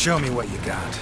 Show me what you got.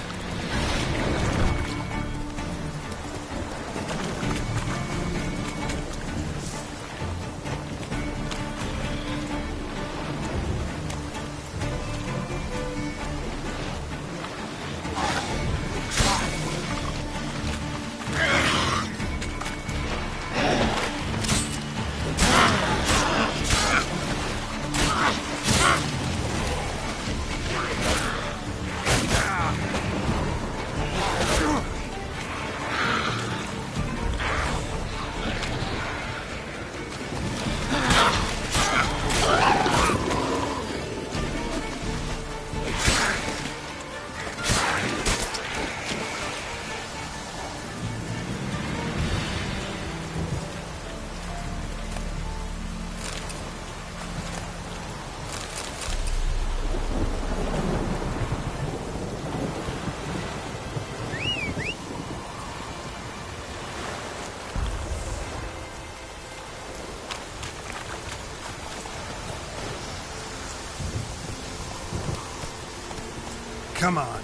Come on.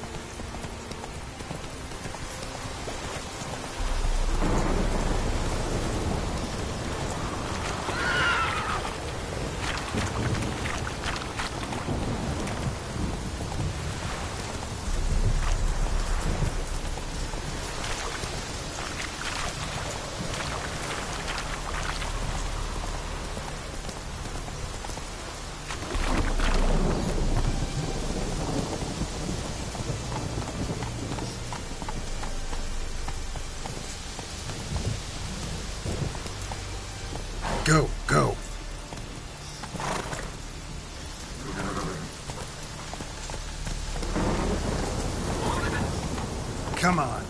Go, go. Come on.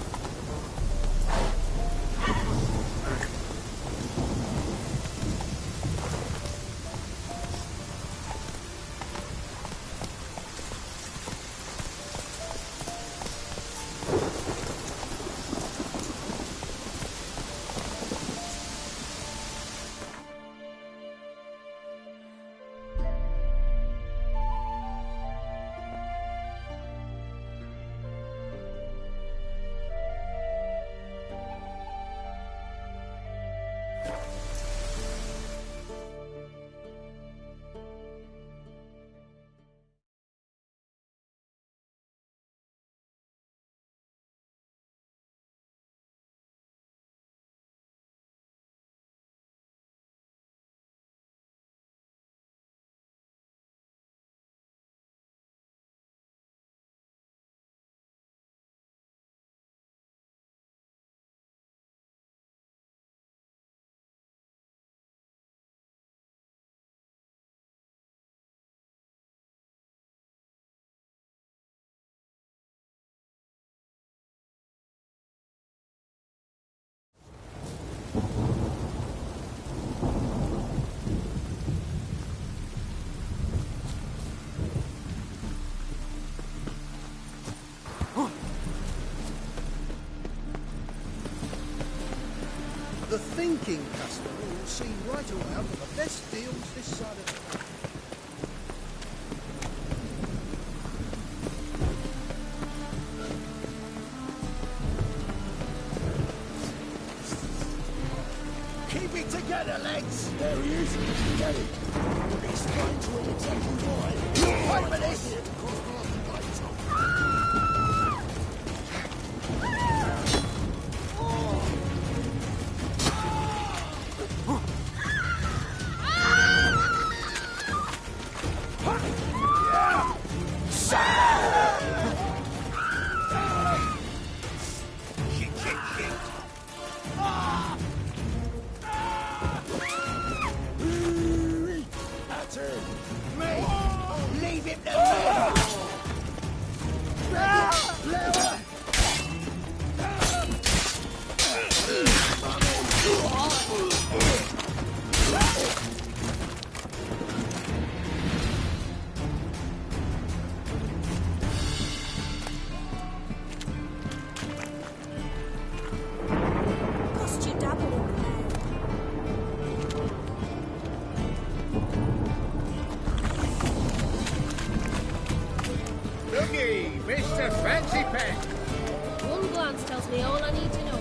The thinking customer will see right around for the best deals this side of the road. Keep it together, lads! There he is. Get it. Explain to him exactly why. You'll pay for this! Leave him to me! me all I need to know.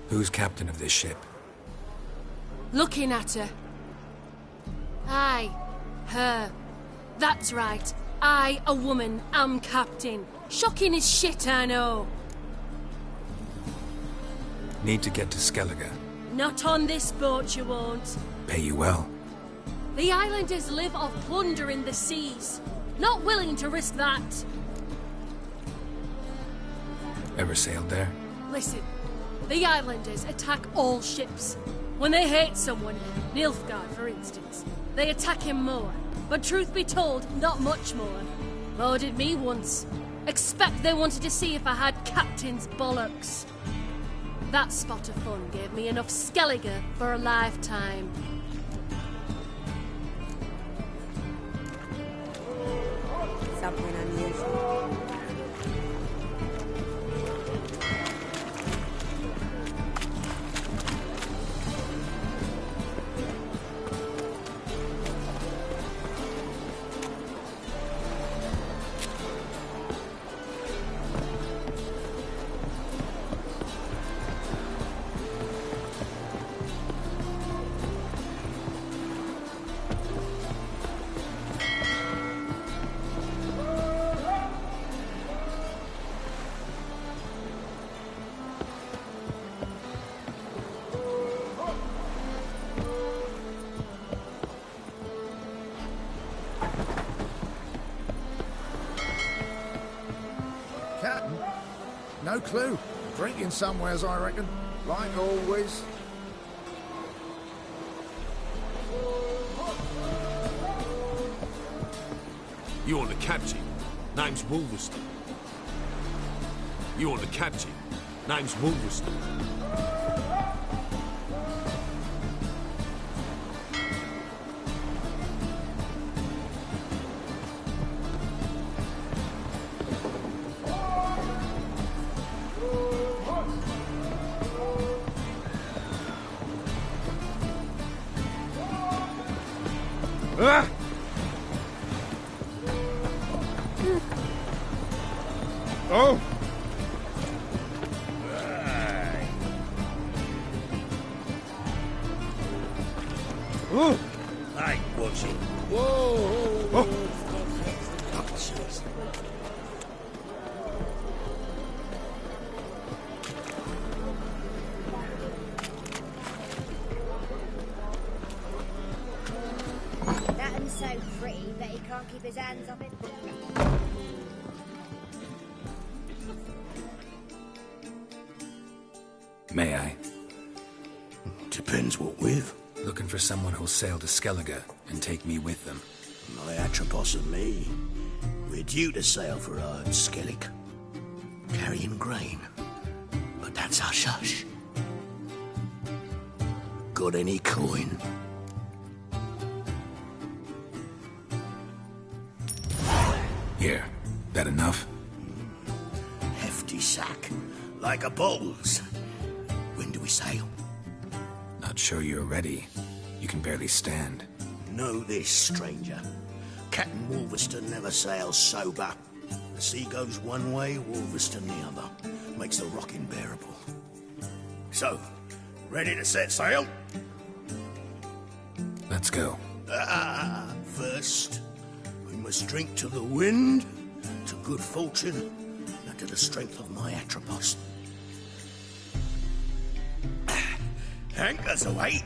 Who's captain of this ship? Looking at her. Aye, her. That's right. I, a woman, am captain. Shocking as shit, I know. Need to get to Skellige. Not on this boat, you won't. Pay you well. The islanders live off plunder in the seas. Not willing to risk that. Ever sailed there? Listen, the islanders attack all ships. When they hate someone, Nilfgaard for instance, they attack him more. But truth be told, not much more. Murdered me once. Expect they wanted to see if I had captain's bollocks. That spot of fun gave me enough Skellige for a lifetime. Something unusual. Captain? No clue. Drinking somewheres, I reckon. Like always. You on the captain? Name's Wolverstone. You on the captain? Name's Wolverstone. Ah! Oh! Ooh! I watch it. Whoa! Oh! Oh, jeez. That one's so pretty that he can't keep his hands off it. May I? Depends what with. Looking for someone who'll sail to Skellige and take me with them. My Atropos and me. We're due to sail for Skellig. Carrying grain. But that's hush-hush. Got any coin? Here. That enough? Hefty sack. Like a bull's. When do we sail? Not sure you're ready. You can barely stand. Know this, stranger. Captain Wolverstone never sails sober. The sea goes one way, Wolverstone the other. Makes the rocking bearable. So, ready to set sail? Let's go. First, we must drink to the wind, to good fortune, and to the strength of my Atropos. Anchors away.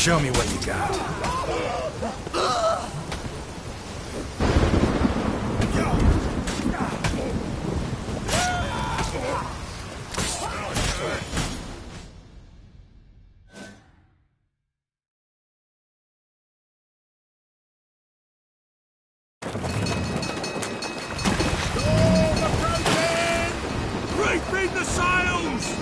Show me what you got. Reefing the sails!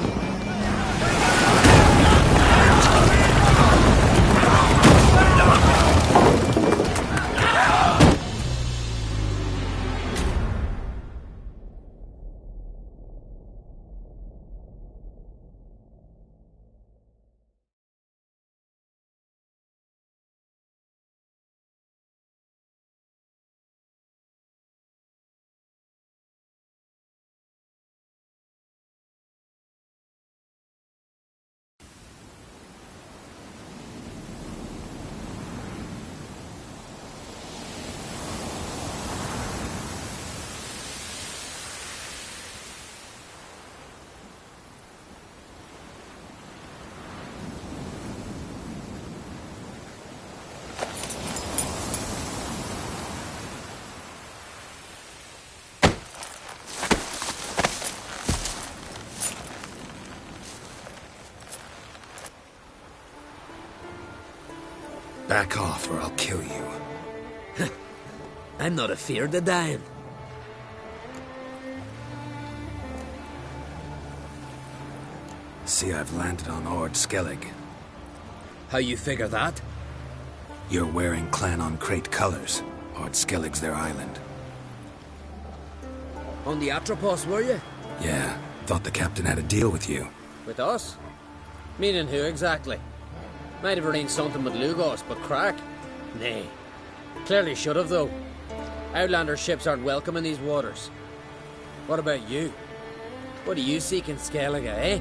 Back off or I'll kill you. I'm not afeard of dying. See, I've landed on Ord Skellig. How you figure that? You're wearing Clan on Crate colors. Ord Skellig's their island. On the Atropos, were you? Yeah, thought the captain had a deal with you. With us? Meaning who exactly? Might have arranged something with Lugos, but crack? Nay. Clearly should have, though. Outlander ships aren't welcome in these waters. What about you? What do you seek in Skellige, eh?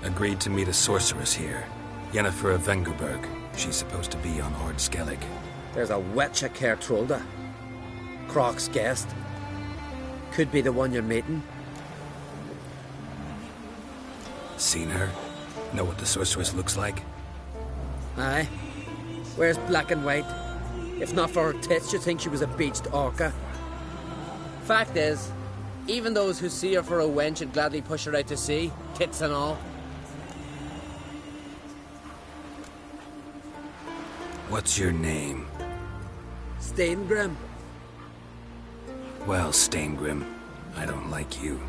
Agreed to meet a sorceress here. Yennefer of Vengerberg. She's supposed to be on Ord Skellig. There's a witch at Kertrolda. Croc's guest. Could be the one you're meeting. Seen her? Know what the sorceress looks like? Aye. Wears black and white. If not for her tits, you'd think she was a beached orca. Fact is, even those who see her for a wench would gladly push her out to sea, tits and all. What's your name? Steingrim. Well, Steingrim, I don't like you.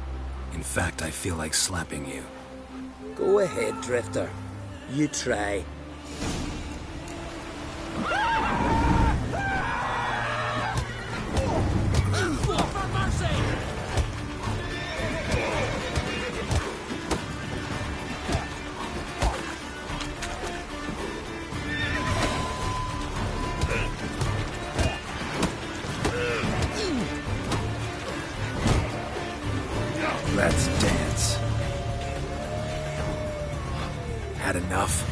In fact, I feel like slapping you. Go ahead, Drifter. You try. Let's dance. Had enough?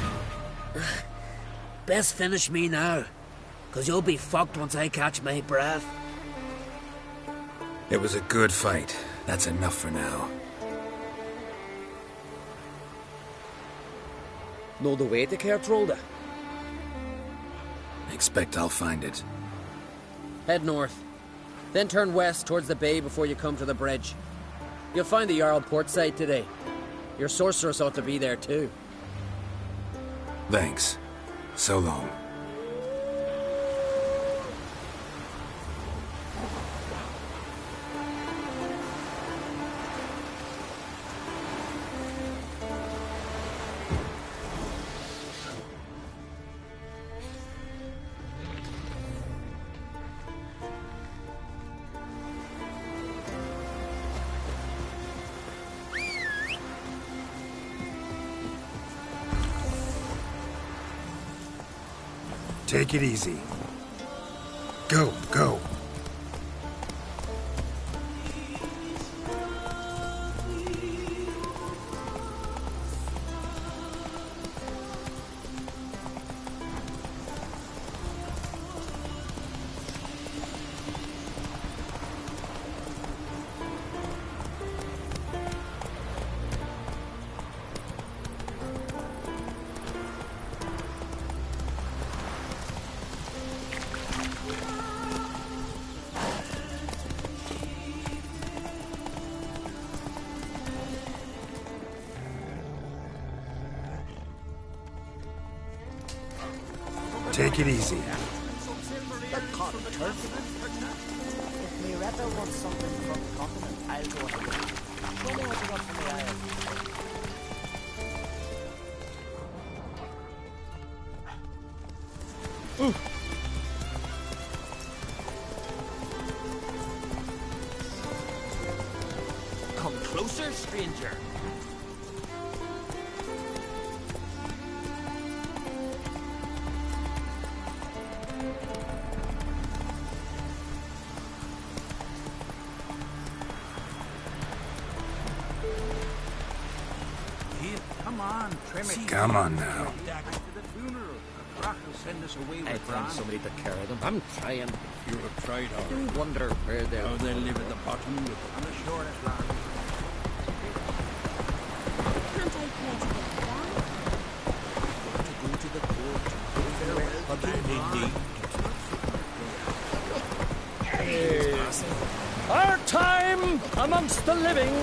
Best finish me now, 'cause you'll be fucked once I catch my breath. It was a good fight. That's enough for now. Know the way to Kertrolda? Expect I'll find it. Head north, then turn west towards the bay before you come to the bridge. You'll find the Jarl port site today. Your sorceress ought to be there too. Thanks. So long. Take it easy. Go, go. Take it easy. If Miretta wants something from the continent, I'll go ahead. Show me what you got for me, Come closer, stranger. Come on now. I found somebody to carry them. I'm trying. You have tried hard. I wonder where they're... How they live at the bottom with them. On the shortest land. Can't I play To go to the court. Farewell, but indeed. Our time amongst the living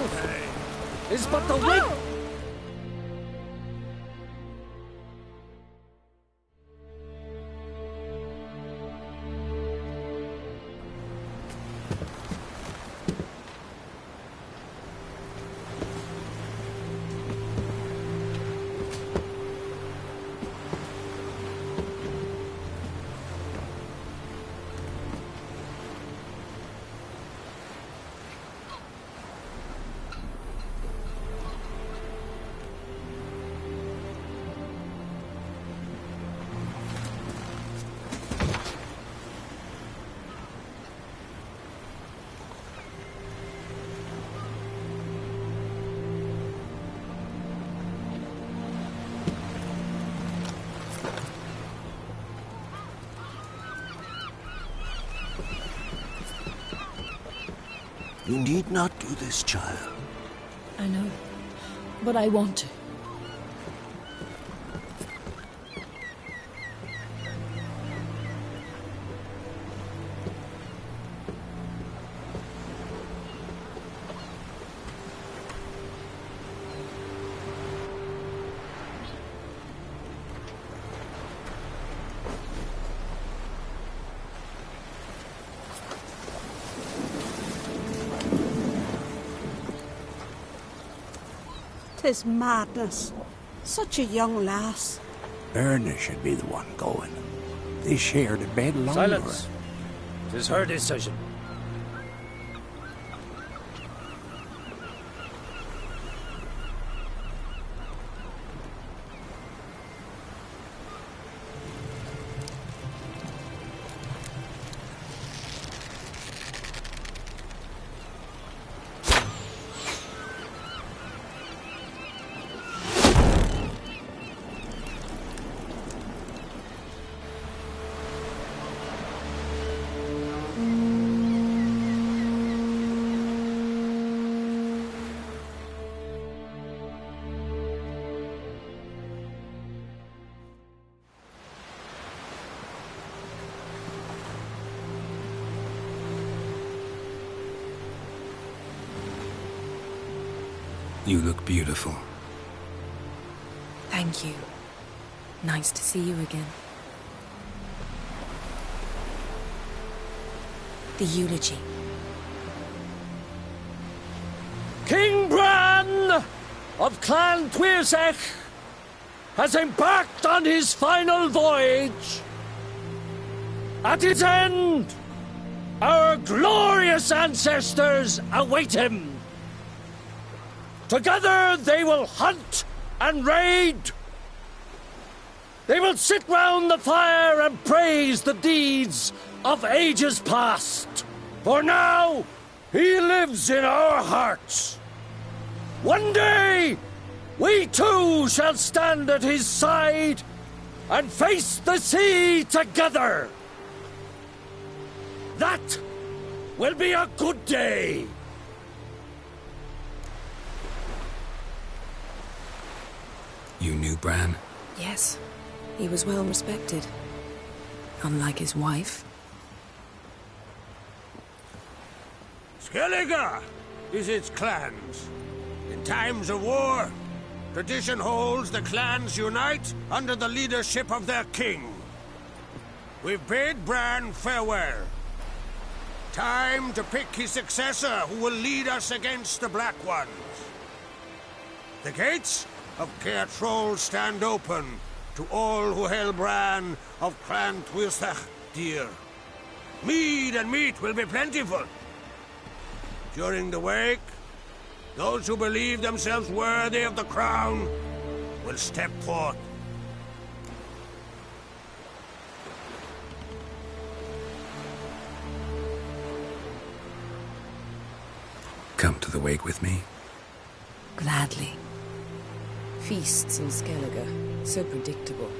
is but the wait. You need not do this, child. I know, but I want to. Tis madness. Such a young lass. Erna should be the one going. They shared a bed longer. Silence. 'Tis her decision. You look beautiful. Thank you. Nice to see you again. The eulogy. King Bran of Clan Tuirsech has embarked on his final voyage. At its end, our glorious ancestors await him. Together they will hunt and raid. They will sit round the fire and praise the deeds of ages past. For now, he lives in our hearts. One day, we too shall stand at his side and face the sea together. That will be a good day. You knew Bran? Yes, he was well respected. Unlike his wife. Skellige is its clans. In times of war, tradition holds the clans unite under the leadership of their king. we've bade Bran farewell. Time to pick his successor who will lead us against the Black Ones. The gates of Caer Troll stand open to all who hail Bran of Clan Tuilsach dear. Mead and meat will be plentiful. During the wake, those who believe themselves worthy of the crown will step forth. Come to the wake with me? Gladly. Feasts in Skellige, so predictable.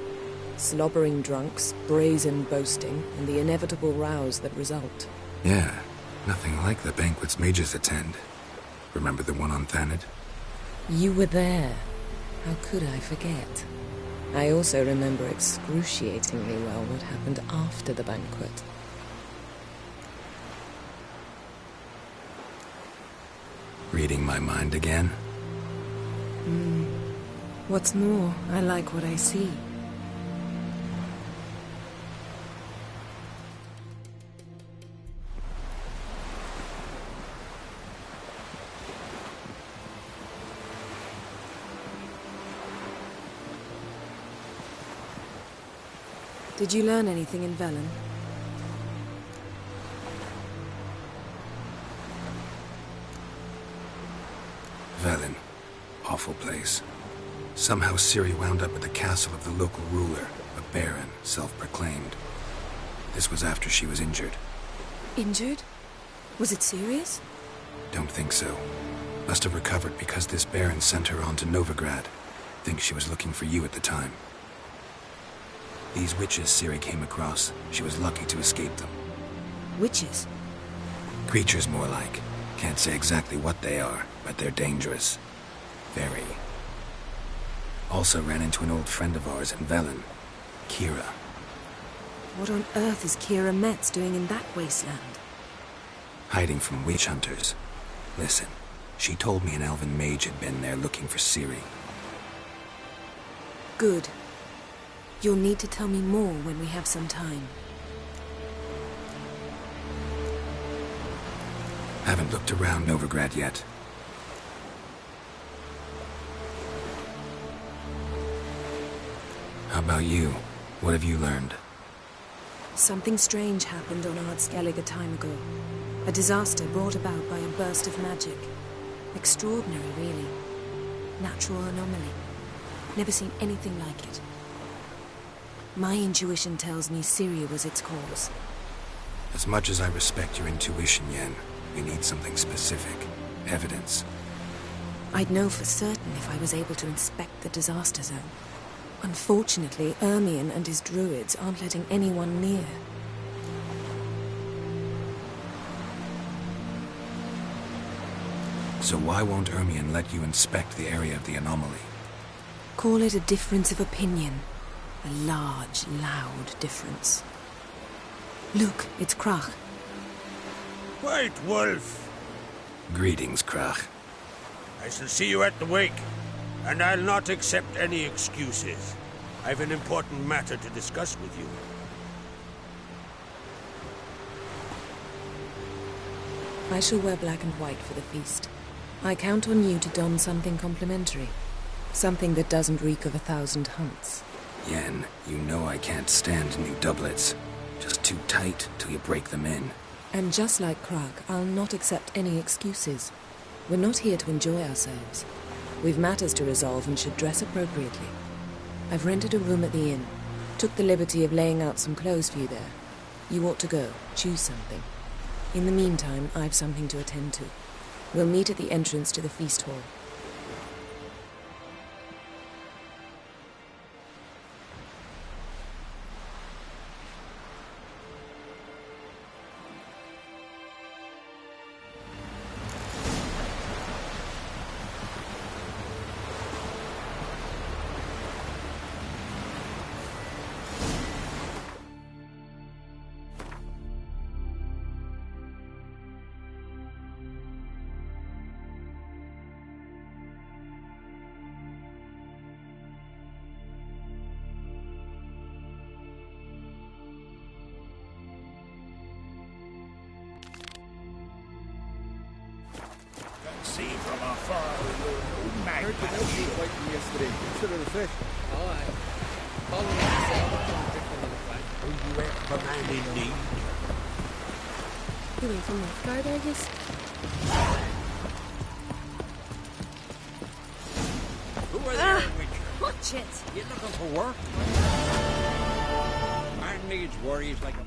Slobbering drunks, brazen boasting, and the inevitable rows that result. Yeah, nothing like the banquets mages attend. Remember the one on Thanedd? You were there. How could I forget? I also remember excruciatingly well what happened after the banquet. Reading my mind again? What's more, I like what I see. Did you learn anything in Velen? Velen. Awful place. Somehow Ciri wound up at the castle of the local ruler, a baron, self-proclaimed. This was after she was injured. Injured? Was it serious? Don't think so. Must have recovered because this baron sent her on to Novigrad. Think she was looking for you at the time. These witches Ciri came across, she was lucky to escape them. Witches? Creatures more like. Can't say exactly what they are, but they're dangerous. Very. Also ran into an old friend of ours in Velen, Kira. What on earth is Kira Metz doing in that wasteland? Hiding from witch hunters. Listen, she told me an elven mage had been there looking for Ciri. Good. You'll need to tell me more when we have some time. Haven't looked around Novigrad yet. How about you? What have you learned? Something strange happened on Ard Skellige a time ago. A disaster brought about by a burst of magic. Extraordinary, really. Natural anomaly. Never seen anything like it. My intuition tells me Ciri was its cause. As much as I respect your intuition, Yen, we need something specific. Evidence. I'd know for certain if I was able to inspect the disaster zone. Unfortunately, Ermion and his druids aren't letting anyone near. So why won't Ermion let you inspect the area of the anomaly? Call it a difference of opinion. A large, loud difference. Look, it's Krach. White Wolf! Greetings, Krach. I shall see you at the wake, and I'll not accept any excuses. I've an important matter to discuss with you. I shall wear black and white for the feast. I count on you to don something complimentary. Something that doesn't reek of 1,000 hunts. Yen, you know I can't stand new doublets. Just too tight till you break them in. And just like Krach, I'll not accept any excuses. We're not here to enjoy ourselves. We've matters to resolve and should dress appropriately. I've rented a room at the inn. Took the liberty of laying out some clothes for you there. You ought to go. Choose something. In the meantime, I've something to attend to. We'll meet at the entrance to the feast hall. me from afar. You're no I heard the milk you were fighting yesterday. Instead of the fish. Oh, aye. Following myself, I'm drinking on the flank. Who you at for man in need? You ain't from Northgard, are you? Who are there, Witcher? Watch it! You looking for work? Man needs worries like a...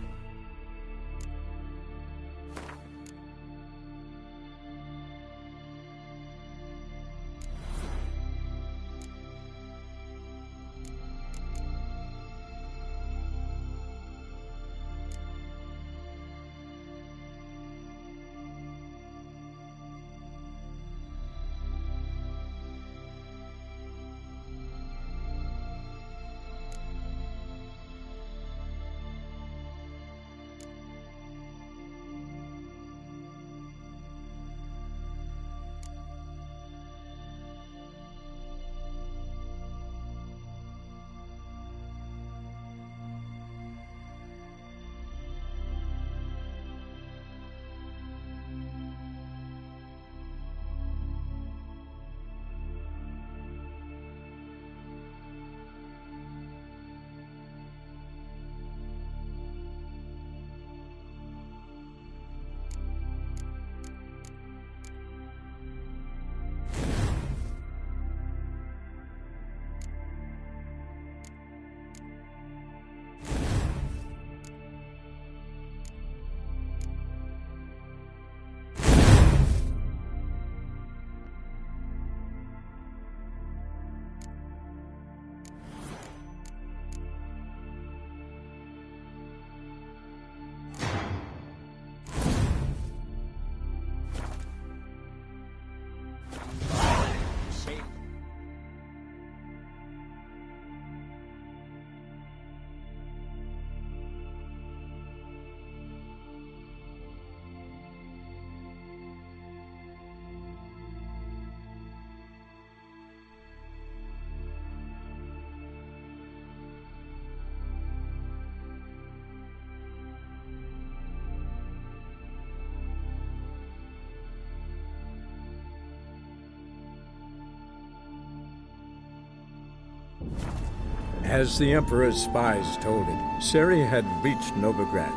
As the Emperor's spies told it, Ciri had reached Novigrad.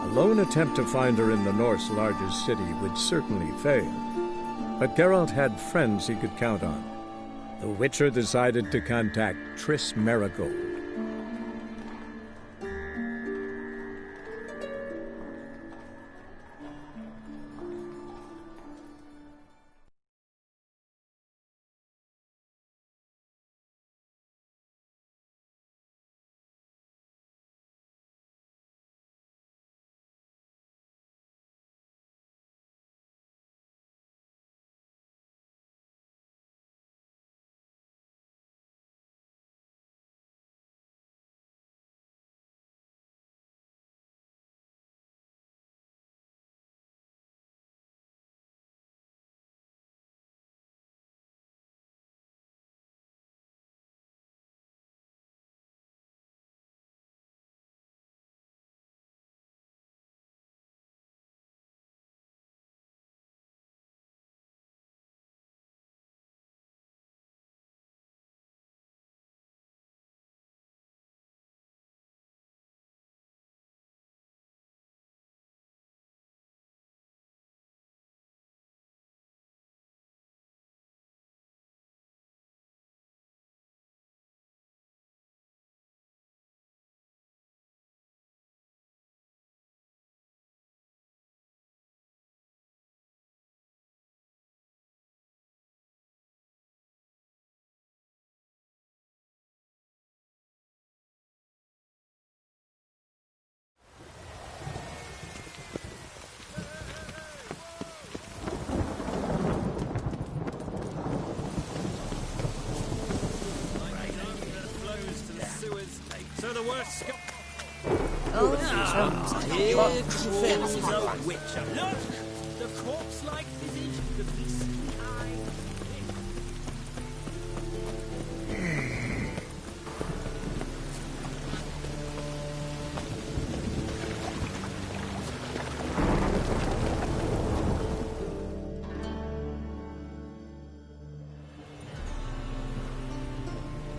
A lone attempt to find her in the North's largest city would certainly fail. But Geralt had friends he could count on. The Witcher decided to contact Triss Merigold. So the worst. Here comes a Witcher. Look, the corpse-like visage, the beastly eye.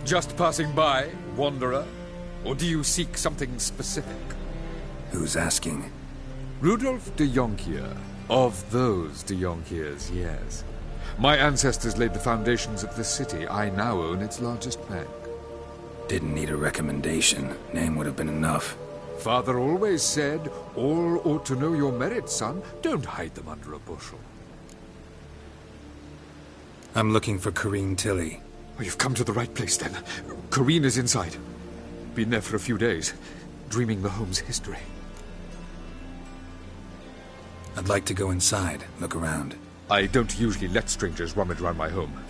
Just passing by, wanderer? Or do you seek something specific? Who's asking? Rudolf de Jonkier. Of those de Jonkiers, yes. My ancestors laid the foundations of this city. I now own its largest bank. Didn't need a recommendation. Name would have been enough. Father always said, all ought to know your merits, son. Don't hide them under a bushel. I'm looking for Corrine Tilly. Oh, you've come to the right place, then. Corrine is inside. Been there for a few days, dreaming the home's history. I'd like to go inside, look around. I don't usually let strangers rummage around my home.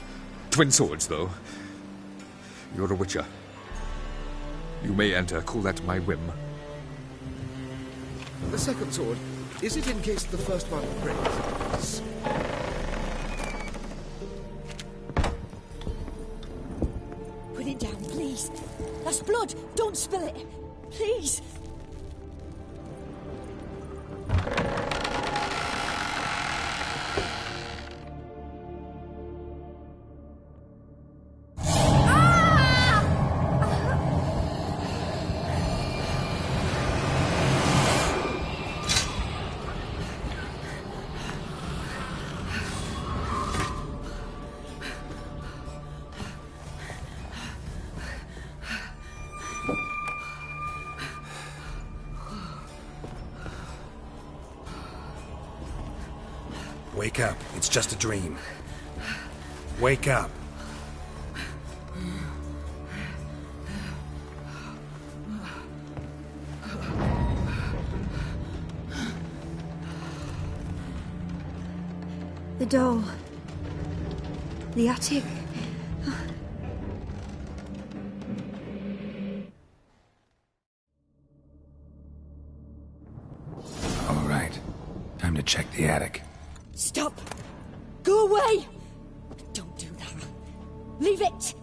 Twin swords, though. You're a witcher. You may enter, call that my whim. The second sword, is it in case the first one breaks? Put it down, please. That's blood. Don't spill it. Please. Wake up. It's just a dream. Wake up. The door. The attic. All right. Time to check the attic. Stop! Go away! Don't do that. Leave it!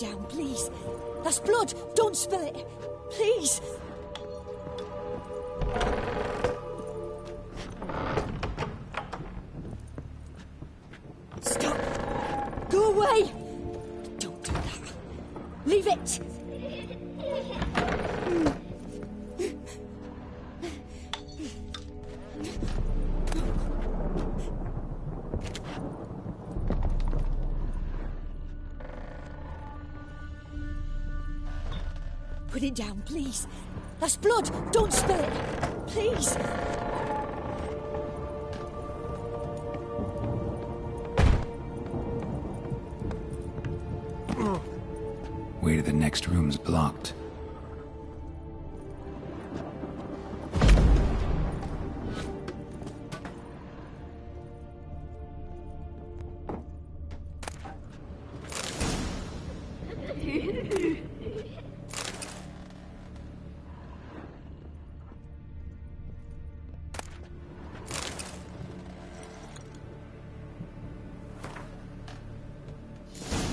it down, please. That's blood. Don't spill it. Please. Stop. Go away. Don't do that. Leave it. Put it down, please. That's blood. Don't spill it. Please. Way to the next room's blocked.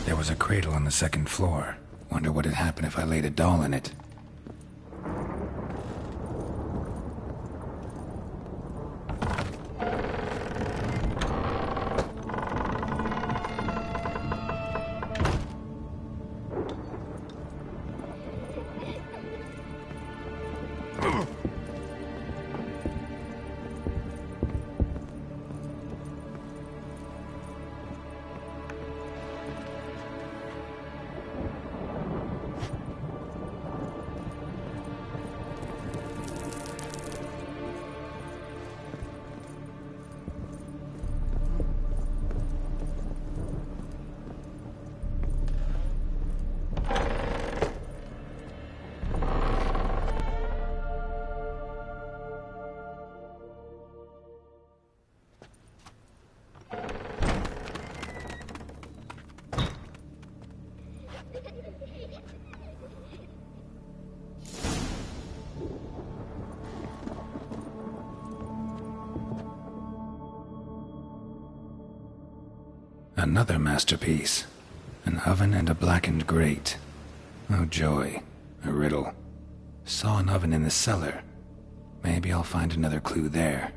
There was a cradle on the second floor. Wonder what'd happen if I laid a doll in it. Another masterpiece. An oven and a blackened grate. Oh joy. A riddle. Saw an oven in the cellar. Maybe I'll find another clue there.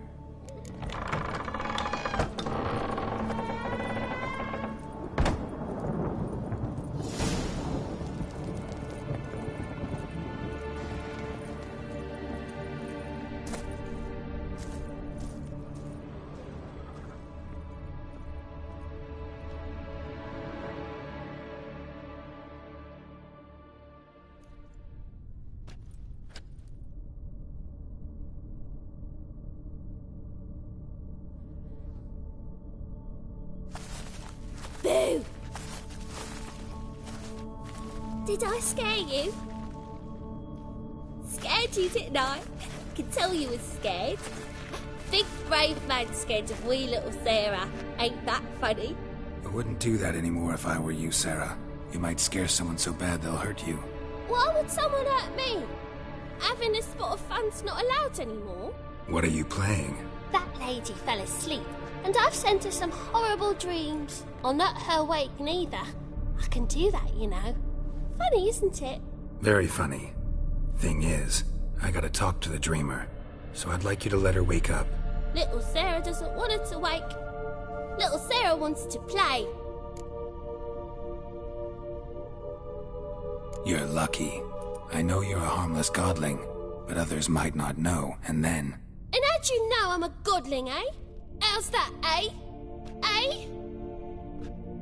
Boo! Did I scare you? Scared you, didn't I? Could tell you was scared. Big brave man scared of wee little Sarah. Ain't that funny? I wouldn't do that anymore if I were you, Sarah. You might scare someone so bad they'll hurt you. Why would someone hurt me? Having a spot of fun's not allowed anymore. What are you playing? That lady fell asleep, and I've sent her some horrible dreams. I'll not her wake neither. I can do that, you know. Funny, isn't it? Very funny. Thing is, I gotta talk to the dreamer, so I'd like you to let her wake up. Little Sarah doesn't want her to wake. Little Sarah wants to play. You're lucky. I know you're a harmless godling, but others might not know, and then... And how'd you know I'm a godling, eh? How's that, eh? Eh?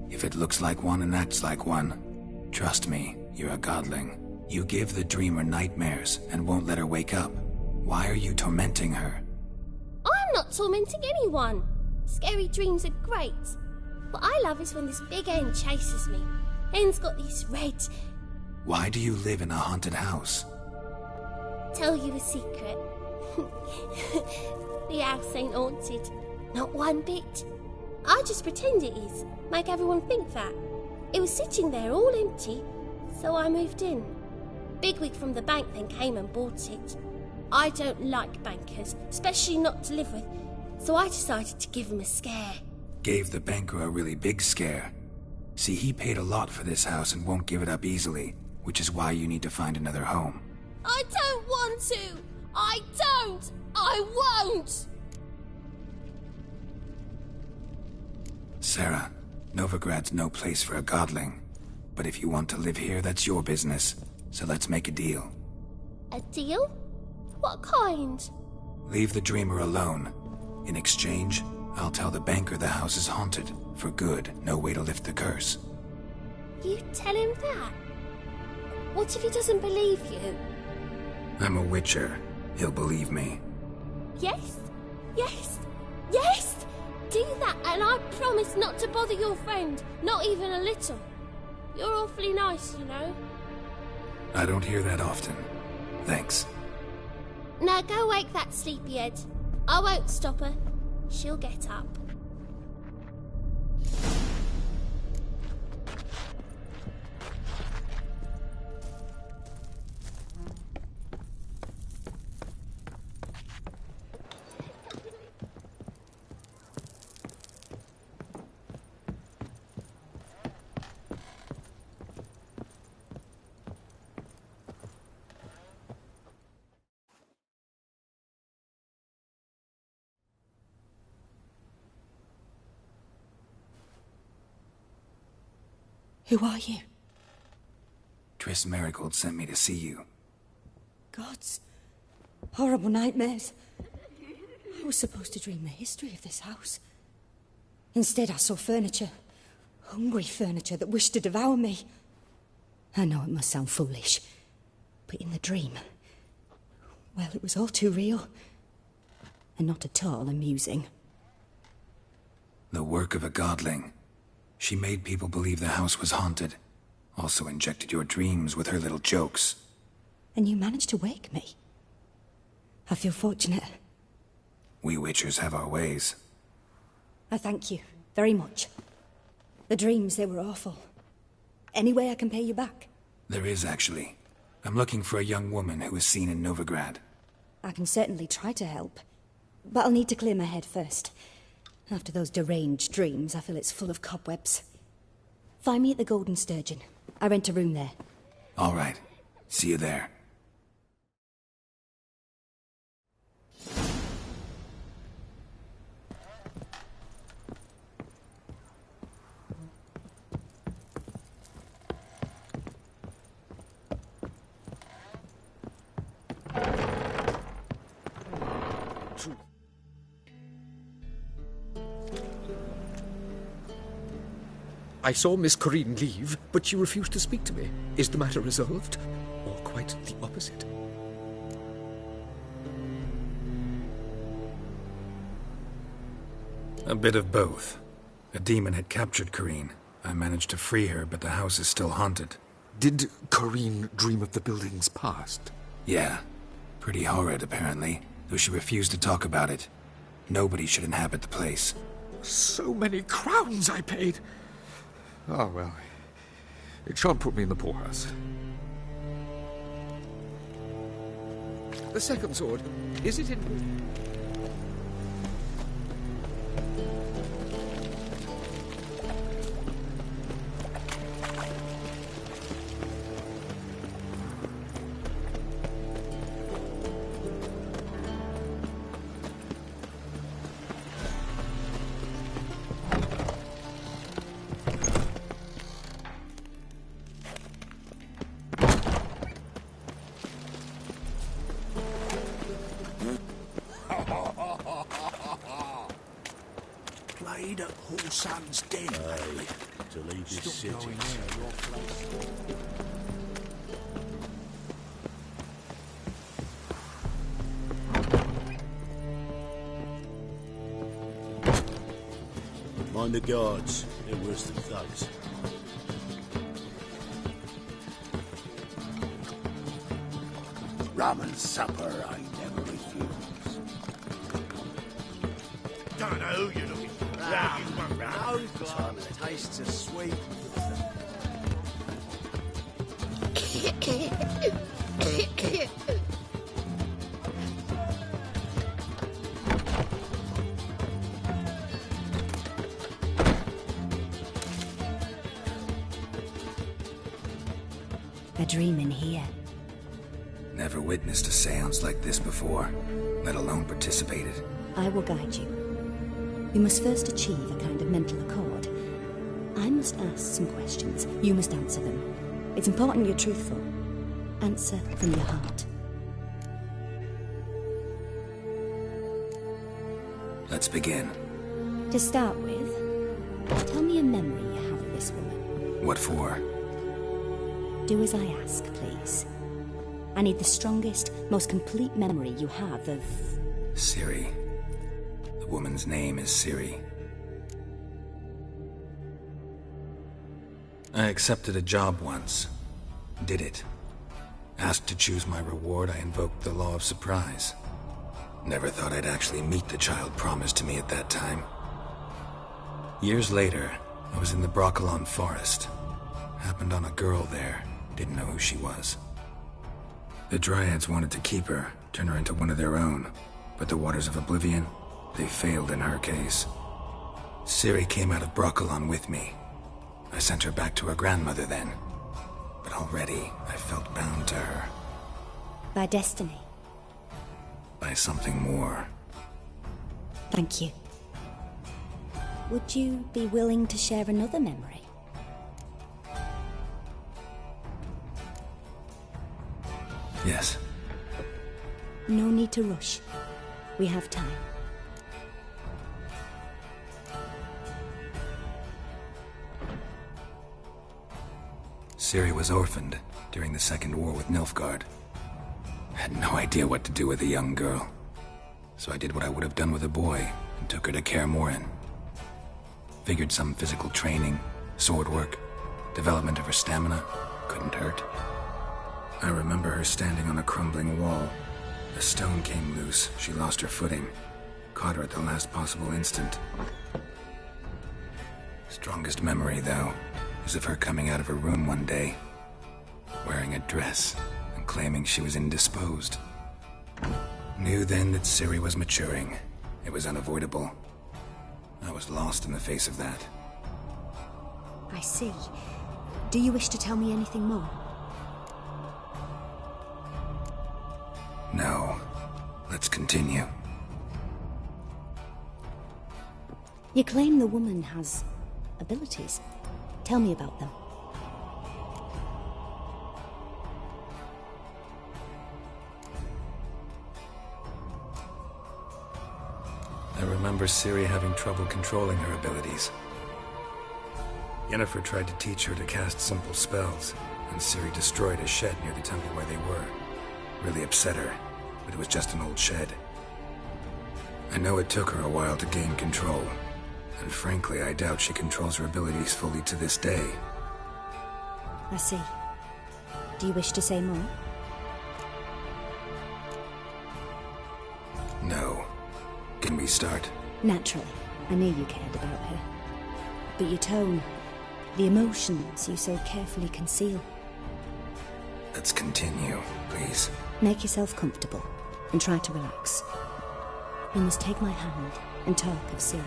If it looks like one and acts like one, trust me, you're a godling. You give the dreamer nightmares and won't let her wake up. Why are you tormenting her? I'm not tormenting anyone. Scary dreams are great. What I love is when this big hen chases me. Hen's got these red... Why do you live in a haunted house? Tell you a secret. The house ain't haunted. Not one bit. I just pretend it is. Make everyone think that. It was sitting there all empty, so I moved in. Bigwig from the bank then came and bought it. I don't like bankers, especially not to live with, so I decided to give him a scare. Gave the banker a really big scare. See, he paid a lot for this house and won't give it up easily, which is why you need to find another home. I don't want to! I don't! I won't! Sarah, Novigrad's no place for a godling. But if you want to live here, that's your business. So let's make a deal. A deal? What kind? Leave the dreamer alone. In exchange, I'll tell the banker the house is haunted. For good, no way to lift the curse. You tell him that? What if he doesn't believe you? I'm a witcher. He'll believe me. Yes? Yes? Yes! Do that and I promise not to bother your friend. Not even a little. You're awfully nice, you know. I don't hear that often. Thanks. Now go wake that sleepyhead. I won't stop her. She'll get up. Who are you? Triss Marigold sent me to see you. Gods. Horrible nightmares. I was supposed to dream the history of this house. Instead, I saw furniture. Hungry furniture that wished to devour me. I know it must sound foolish, but in the dream, well, it was all too real. And not at all amusing. The work of a godling. She made people believe the house was haunted. Also injected your dreams with her little jokes. And you managed to wake me. I feel fortunate. We witchers have our ways. I thank you very much. The dreams, they were awful. Any way I can pay you back? There is, actually. I'm looking for a young woman who was seen in Novigrad. I can certainly try to help. But I'll need to clear my head first. After those deranged dreams, I feel it's full of cobwebs. Find me at the Golden Sturgeon. I rent a room there. All right. See you there. I saw Miss Corinne leave, but she refused to speak to me. Is the matter resolved? Or quite the opposite? A bit of both. A demon had captured Corinne. I managed to free her, but the house is still haunted. Did Corinne dream of the building's past? Yeah. Pretty horrid, apparently, though she refused to talk about it. Nobody should inhabit the place. So many crowns I paid! Oh, well, it shan't put me in the poorhouse. The second sword, is it in... Played at Horsan's Den, to leave this city. Mind the guards, they're worse than thugs. Rum and supper I never refuse. Don't know who you're looking for. No glass tastes as sweet. dream in here. Never witnessed a seance like this before, let alone participated. I will guide you. You must first achieve a kind of mental accord. I must ask some questions. You must answer them. It's important you're truthful. Answer from your heart. Let's begin. To start with, tell me a memory you have of this woman. What for? Do as I ask, please. I need the strongest, most complete memory you have of... Ciri. The woman's name is Ciri. I accepted a job once. Did it. Asked to choose my reward, I invoked the law of surprise. Never thought I'd actually meet the child promised to me at that time. Years later, I was in the Broccolon forest. Happened on a girl there. Didn't know who she was. The Dryads wanted to keep her, turn her into one of their own. But the Waters of Oblivion, they failed in her case. Ciri came out of Broccolon with me. I sent her back to her grandmother then. But already, I felt bound to her. By destiny. By something more. Thank you. Would you be willing to share another memory? Yes. No need to rush. We have time. Ciri was orphaned during the Second War with Nilfgaard. Had no idea what to do with a young girl. So I did what I would have done with a boy and took her to Kaer Morhen. Figured some physical training, sword work, development of her stamina couldn't hurt. I remember her standing on a crumbling wall. A stone came loose, she lost her footing. Caught her at the last possible instant. Strongest memory, though, is of her coming out of her room one day, wearing a dress and claiming she was indisposed. Knew then that Ciri was maturing. It was unavoidable. I was lost in the face of that. I see. Do you wish to tell me anything more? No. Let's continue. You claim the woman has abilities. Tell me about them. I remember Ciri having trouble controlling her abilities. Yennefer tried to teach her to cast simple spells, and Ciri destroyed a shed near the temple where they were. Really upset her, but it was just an old shed. I know it took her a while to gain control, and frankly, I doubt she controls her abilities fully to this day. I see. Do you wish to say more? No. Can we start? Naturally. I knew you cared about her. But your tone, the emotions you so carefully conceal. Let's continue, please. Make yourself comfortable and try to relax. You must take my hand and talk of Ciri.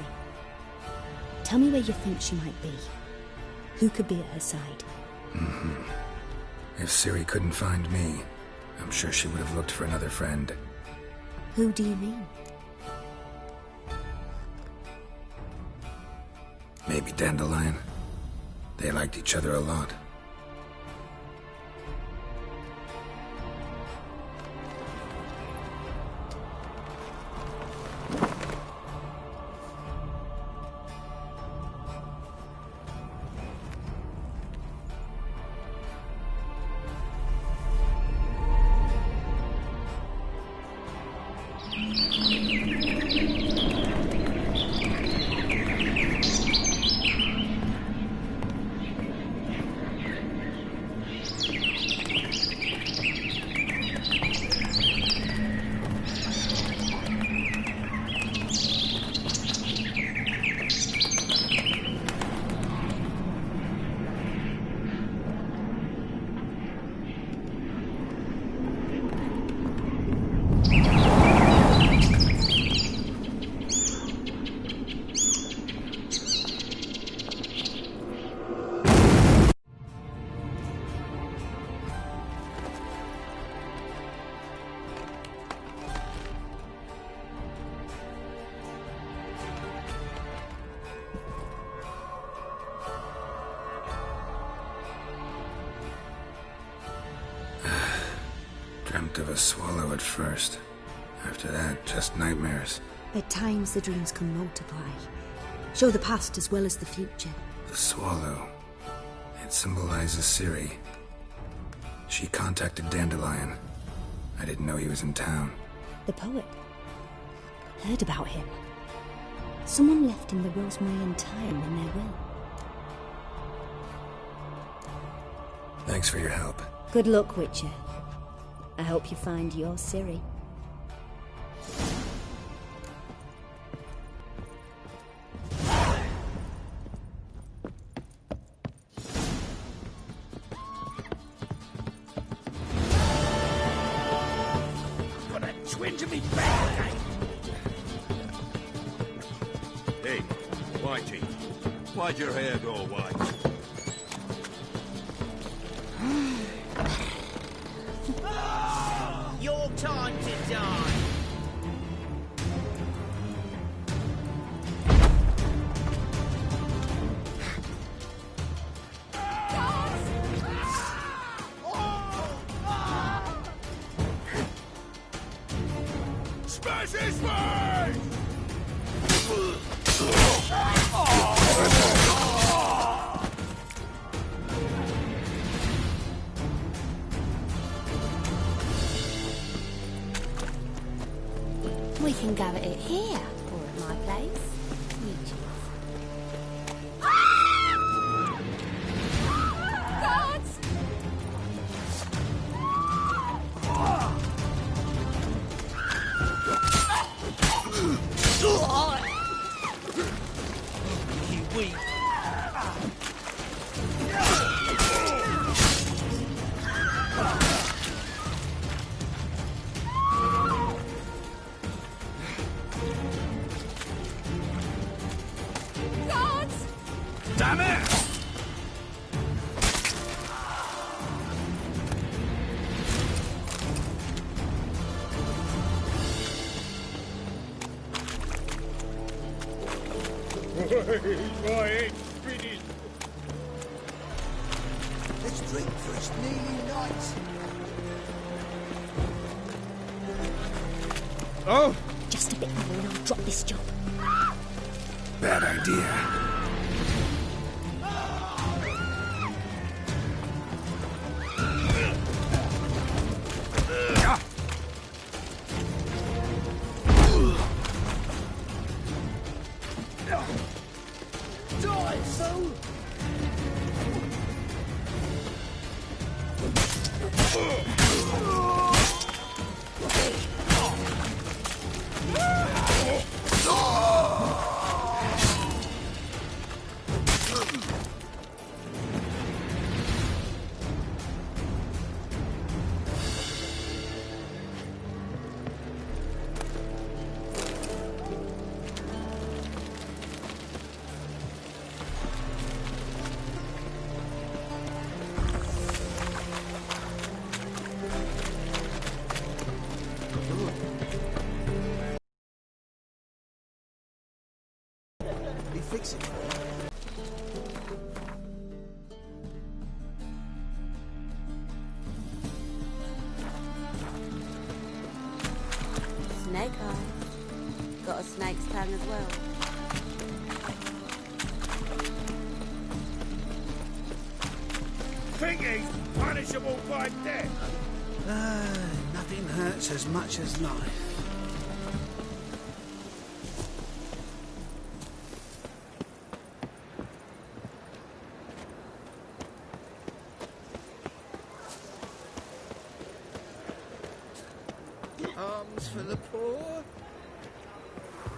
Tell me where you think she might be. Who could be at her side? If Ciri couldn't find me, I'm sure she would have looked for another friend. Who do you mean? Maybe Dandelion. They liked each other a lot. Dreamt of a swallow at first. After that, just nightmares. At times, the dreams can multiply. Show the past as well as the future. The swallow. It symbolizes Ciri. She contacted Dandelion. I didn't know he was in town. The poet. Heard about him. Someone left him the Rosemary thyme in their will. Thanks for your help. Good luck, Witcher. I hope you find your Ciri. Got a twinge of me back again. Hey, Whitey, why'd your hair go white? Your time to die. Smash his face! We can go at it here, or at my place. You choose. Gods! You weak. Gods! Damn it! Let's drink for it's nearly night. Oh! Just a bit more and I'll drop this job. Bad idea. Die, fool! He fix it. Snake eye. Got a snake's tongue as well. Think he's punishable by death? Nothing hurts as much as life. Arms for the poor?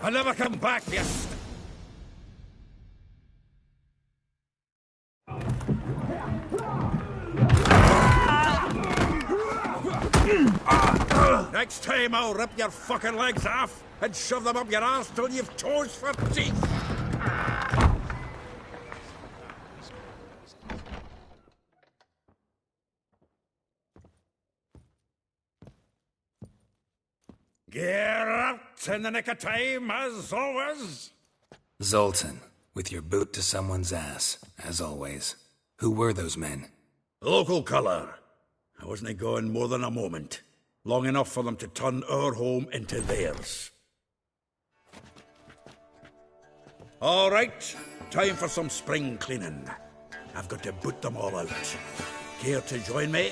I'll never come back, yes. Next time I'll rip your fucking legs off and shove them up your arse till you've toes for teeth. Get out in the nick of time, as always. Zoltan, with your boot to someone's ass, as always. Who were those men? Local colour. I wasn't going more than a moment. Long enough for them to turn our home into theirs. All right, time for some spring cleaning. I've got to boot them all out. Care to join me?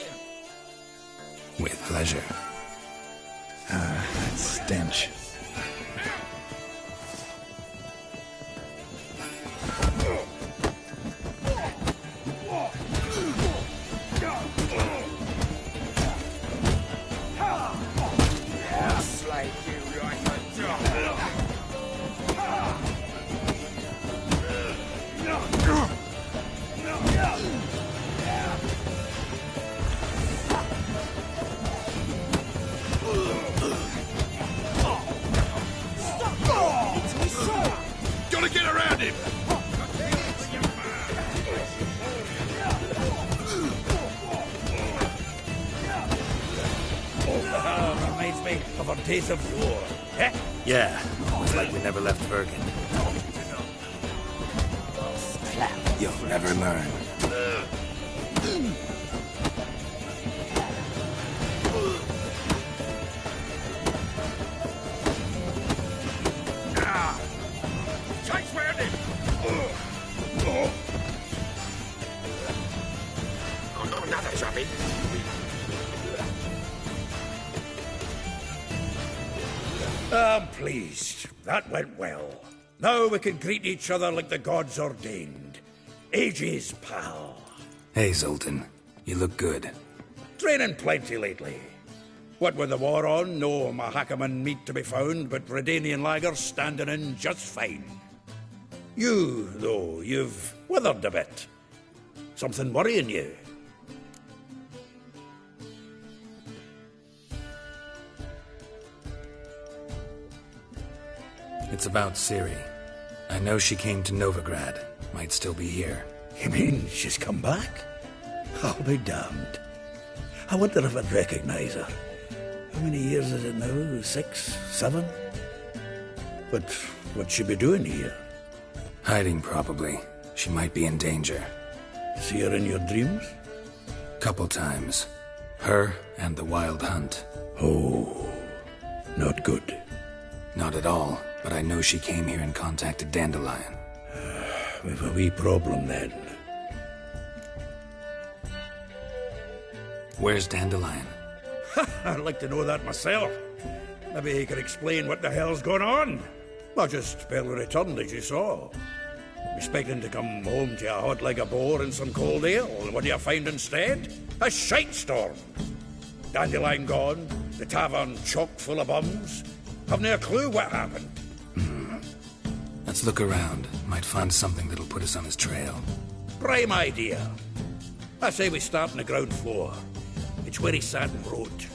With pleasure. That stench. Gotta get around him! Reminds me of our days of yore. Eh? Yeah, almost like we never left Bergen. You'll never learn. Chase round him! Another zombie. I'm pleased. That went well. Now we can greet each other like the gods ordained. Ages, pal. Hey, Zoltan. You look good. Training plenty lately. What with the war on, no Mahakaman meat to be found, but Redanian lagers standing in just fine. You, though, you've withered a bit. Something worrying you? It's about Ciri. I know she came to Novigrad. Might still be here. You mean she's come back? I'll be damned. I wonder if I'd recognize her. How many years is it now? 6, 7? But what'd she be doing here? Hiding, probably. She might be in danger. See her in your dreams? Couple times. Her and the Wild Hunt. Oh, not good. Not at all, but I know she came here and contacted Dandelion. We've a wee problem then. Where's Dandelion? I'd like to know that myself. Maybe he could explain what the hell's going on. I just barely returned, as you saw. Expecting to come home to a hot leg of boar and some cold ale. What do you find instead? A shite storm. Dandelion gone, the tavern chock full of bums. Haven't a clue what happened. Let's look around. Might find something that'll put us on his trail. Prime idea. I say we start on the ground floor. It's where he sat and wrote.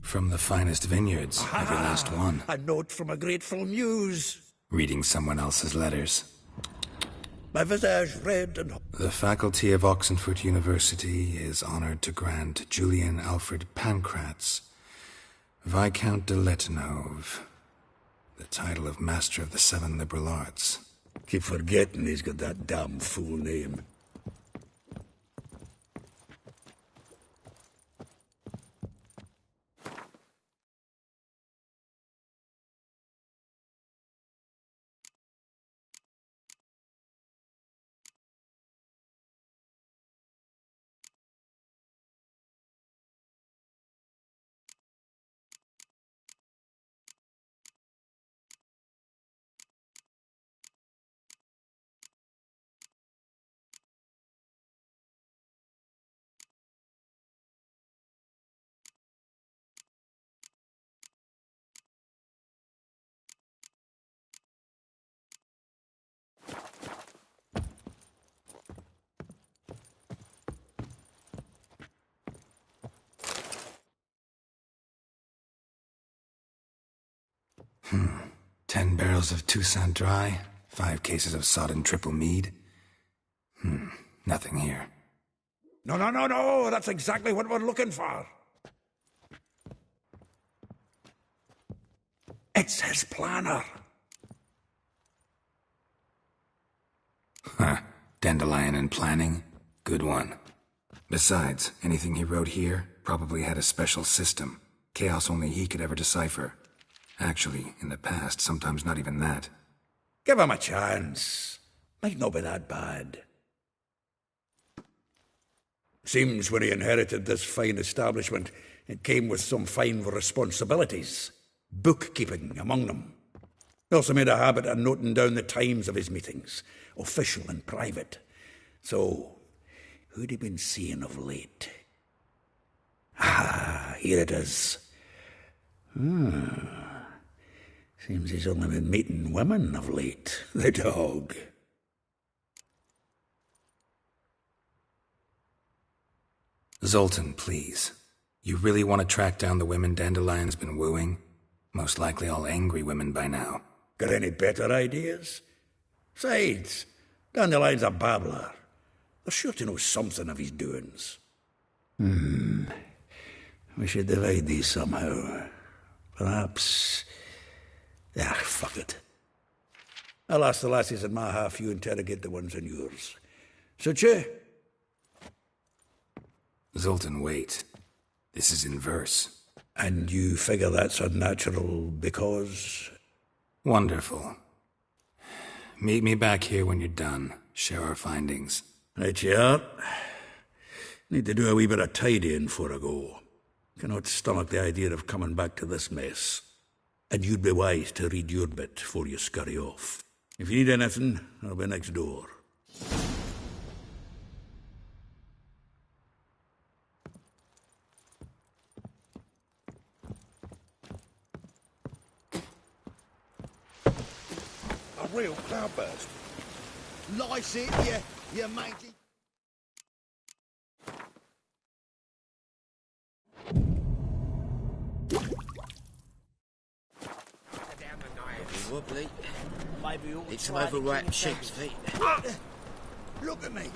From the finest vineyards, every last one. A note from a grateful muse. Reading someone else's letters. My visage red and... The faculty of Oxenfurt University is honored to grant Julian Alfred Pancratz, Viscount de Letenhove, the title of Master of the Seven Liberal Arts. Keep forgetting he's got that damn fool name. Hmm. 10 barrels of Toussaint Dry, 5 cases of sodden triple mead. Nothing here. No, that's exactly what we're looking for. It's his planner. Huh. Dandelion and planning? Good one. Besides, anything he wrote here probably had a special system. Chaos only he could ever decipher. Actually, in the past, sometimes not even that. Give him a chance. Might not be that bad. Seems when he inherited this fine establishment, it came with some fine responsibilities. Bookkeeping among them. He also made a habit of noting down the times of his meetings, official and private. So, who'd he been seeing of late? Ah, here it is. Seems he's only been meeting women of late, the dog. Zoltan, please. You really want to track down the women Dandelion's been wooing? Most likely all angry women by now. Got any better ideas? Besides, Dandelion's a babbler. They're sure to know something of his doings. We should divide these somehow. Perhaps... fuck it. I'll ask the lassies in my half, you interrogate the ones in yours. Suit you? Zoltan, wait. This is in verse. And you figure that's unnatural because... Wonderful. Meet me back here when you're done. Share our findings. Right you are. Need to do a wee bit of tidying before I go. Cannot stomach the idea of coming back to this mess. And you'd be wise to read your bit before you scurry off. If you need anything, I'll be next door. A real cloudburst. Lice it, you mangy... Wobbly. Maybe we'll Need some try to overripe keep sheep's feet. Look at me.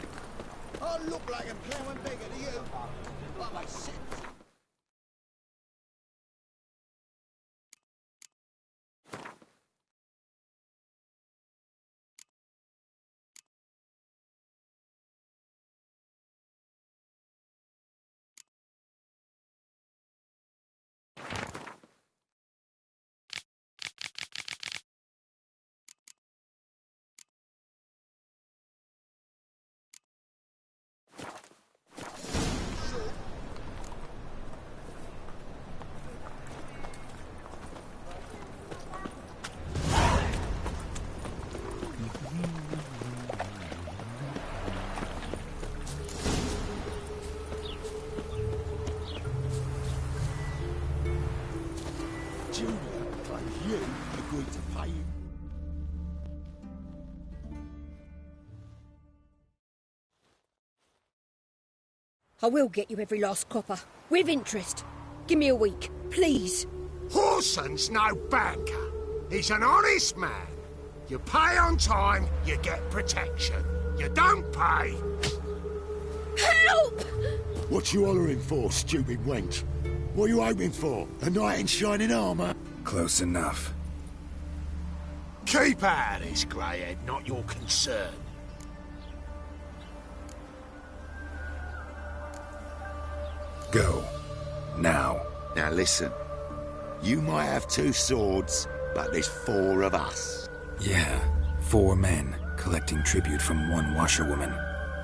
I look like I'm plowing bigger to you. Like my sense. I will get you every last copper. With interest. Give me a week, please. Horson's no banker. He's an honest man. You pay on time, you get protection. You don't pay... Help! What you hollering for, stupid wench? What are you hoping for? A knight in shining armour? Close enough. Keep out of this, greyhead, not your concern. Go. Now. Now listen. You might have 2 swords, but there's 4 of us. Yeah, 4 men collecting tribute from 1 washerwoman.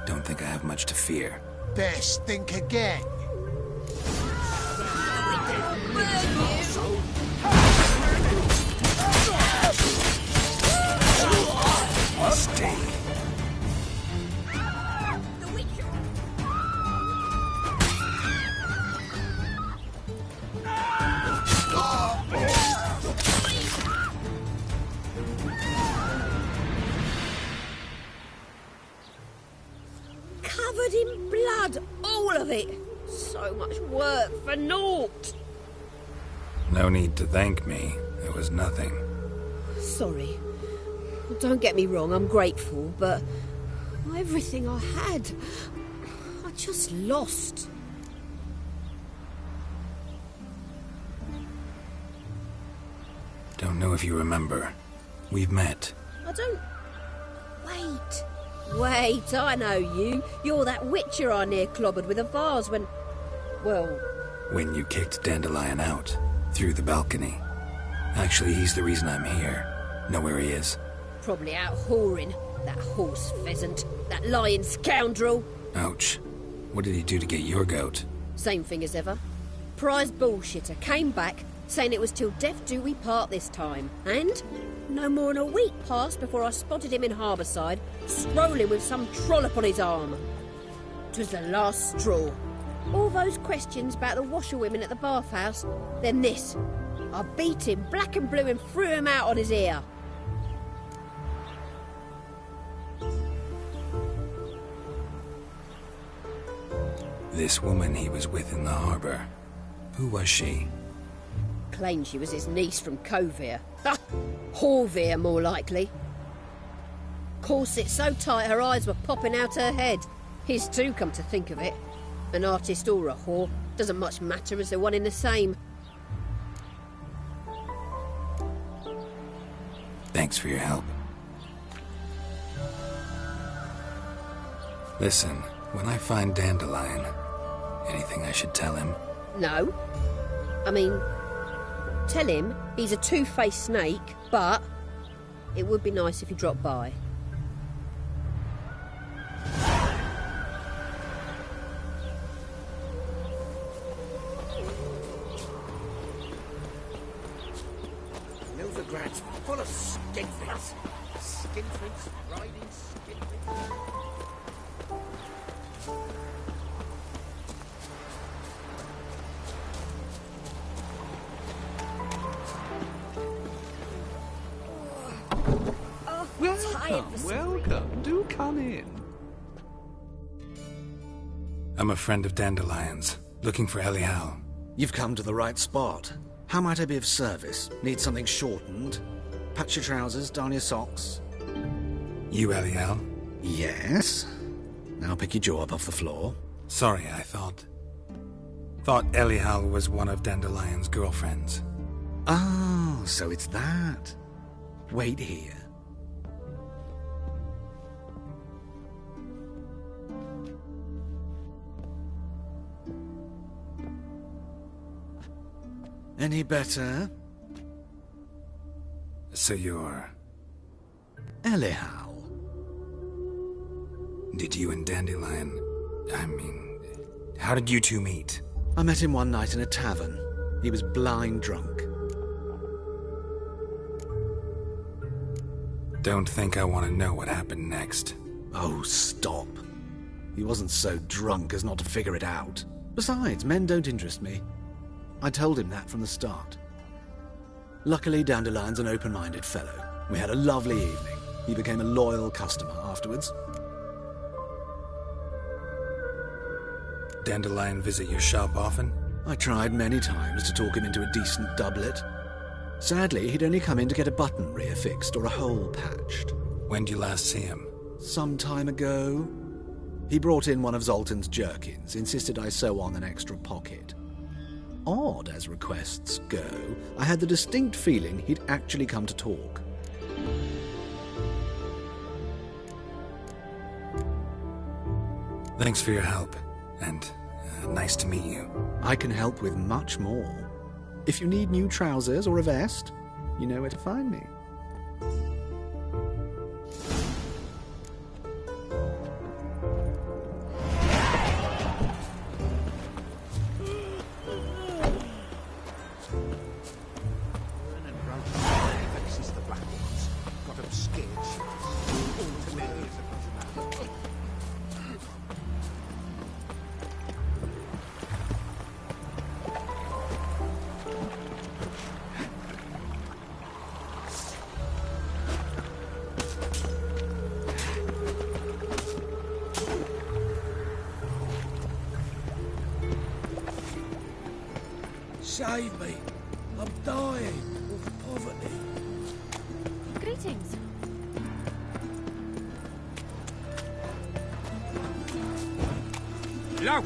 Don't think I have much to fear. Best think again. Mistake. Covered in blood, all of it. So much work for naught. No need to thank me. It was nothing. Sorry. Well, don't get me wrong, I'm grateful, but everything I had, I just lost. Don't know if you remember. We've met. I don't... Wait. Wait, I know you. You're that witcher I near clobbered with a vase when... Well... When you kicked Dandelion out, through the balcony. Actually, he's the reason I'm here. Know where he is? Probably out whoring. That horse pheasant. That lying scoundrel. Ouch. What did he do to get your goat? Same thing as ever. Prize bullshitter came back, saying it was till death do we part this time. And no more than a week passed before I spotted him in Harbourside, strolling with some trollop on his arm. 'Twas the last straw. All those questions about the washerwomen at the bathhouse, then this. I beat him black and blue and threw him out on his ear. This woman he was with in the harbour. Who was she? Claimed she was his niece from Kovir. Ha! Horvir, more likely. Corset so tight her eyes were popping out her head. His too, come to think of it. An artist or a whore, doesn't much matter as they're one in the same. Thanks for your help. Listen, when I find Dandelion, anything I should tell him? No. I mean, tell him he's a two-faced snake, but it would be nice if he dropped by. Novigrad's full of skinflints. Skinflints, riding skinflints. Welcome. Do come in. I'm a friend of Dandelion's, looking for Elial. You've come to the right spot. How might I be of service? Need something shortened? Patch your trousers, darn your socks. You Elial? Yes. Now pick your jaw up off the floor. Sorry, I thought Elial was one of Dandelion's girlfriends. Oh, so it's that. Wait here. Any better? So you're... Elial. Did you and Dandelion... how did you two meet? I met him one night in a tavern. He was blind drunk. Don't think I want to know what happened next. Oh, stop. He wasn't so drunk as not to figure it out. Besides, men don't interest me. I told him that from the start. Luckily, Dandelion's an open-minded fellow. We had a lovely evening. He became a loyal customer afterwards. Dandelion visit your shop often? I tried many times to talk him into a decent doublet. Sadly, he'd only come in to get a button reaffixed or a hole patched. When did you last see him? Some time ago. He brought in one of Zoltan's jerkins, insisted I sew on an extra pocket. Odd as requests go, I had the distinct feeling he'd actually come to talk. Thanks for your help, and nice to meet you. I can help with much more. If you need new trousers or a vest, you know where to find me. Save me. I'm dying of poverty. Greetings. Lout!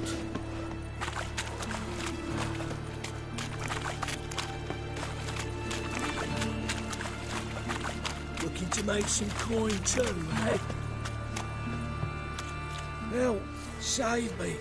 Looking to make some coin too, eh? Help! Save me!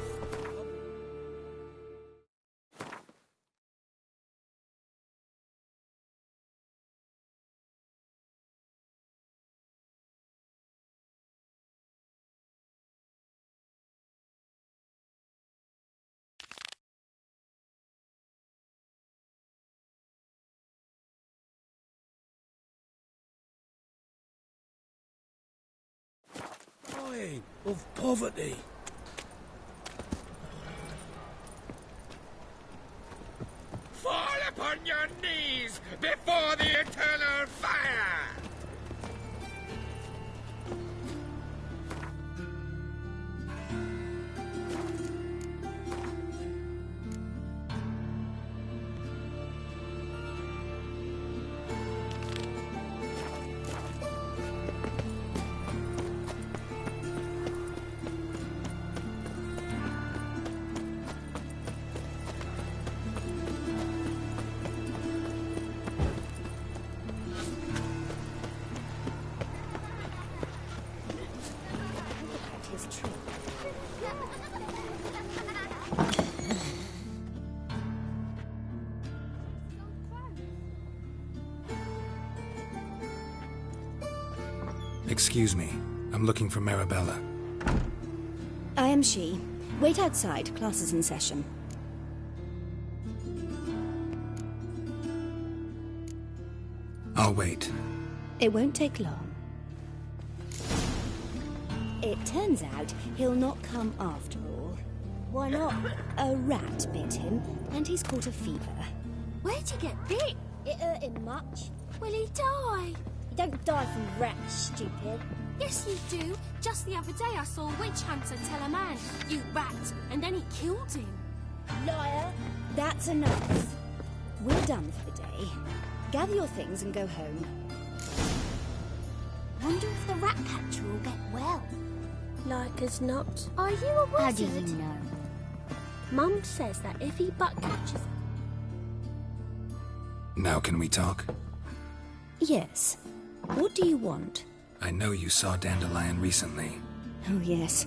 Dying of poverty. Fall upon your knees before the eternal fire! Excuse me. I'm looking for Marabella. I am she. Wait outside. Class is in session. I'll wait. It won't take long. It turns out he'll not come after all. Why not? A rat bit him, and he's caught a fever. Where'd you get bit? It hurt him much. Will he die? You don't die from rats, stupid. Yes, you do. Just the other day I saw a witch hunter tell a man, "You rat," and then he killed him. Liar. That's enough. We're done for the day. Gather your things and go home. Wonder if the rat catcher will get well. Like as not. Are you a wizard? How do you know? Mum says that if he butt catches... Now can we talk? Yes. What do you want? I know you saw Dandelion recently. Oh, yes.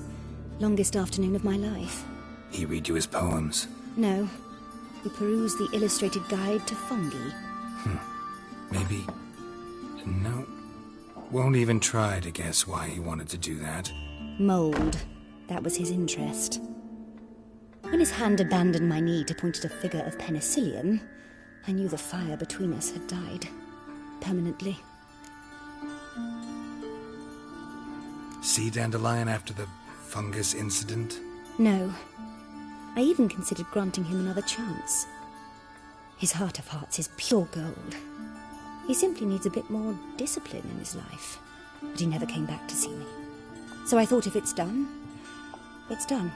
Longest afternoon of my life. He read you his poems? No. We perused the illustrated guide to fungi. Maybe... No. Won't even try to guess why he wanted to do that. Mold. That was his interest. When his hand abandoned my knee to point at a figure of penicillium, I knew the fire between us had died. Permanently. See Dandelion after the fungus incident? No. I even considered granting him another chance. His heart of hearts is pure gold. He simply needs a bit more discipline in his life. But he never came back to see me. So I thought if it's done, it's done.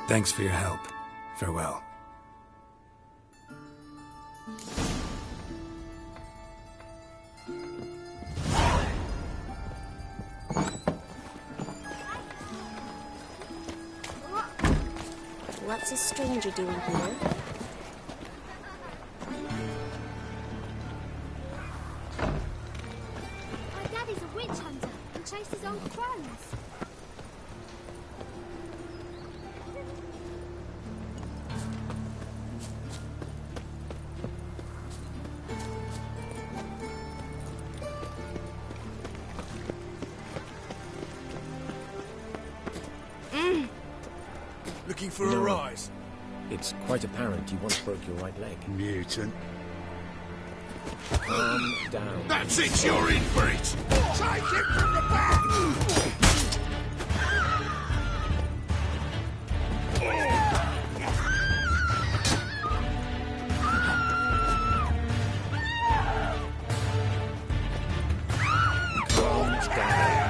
Thanks for your help. Farewell. What's a stranger doing here? My daddy's a witch hunter and chases old crones. Looking for a rise? It's quite apparent you once broke your right leg. Mutant. Calm down. That's it, you're in for it! Take him from the back! Calm down.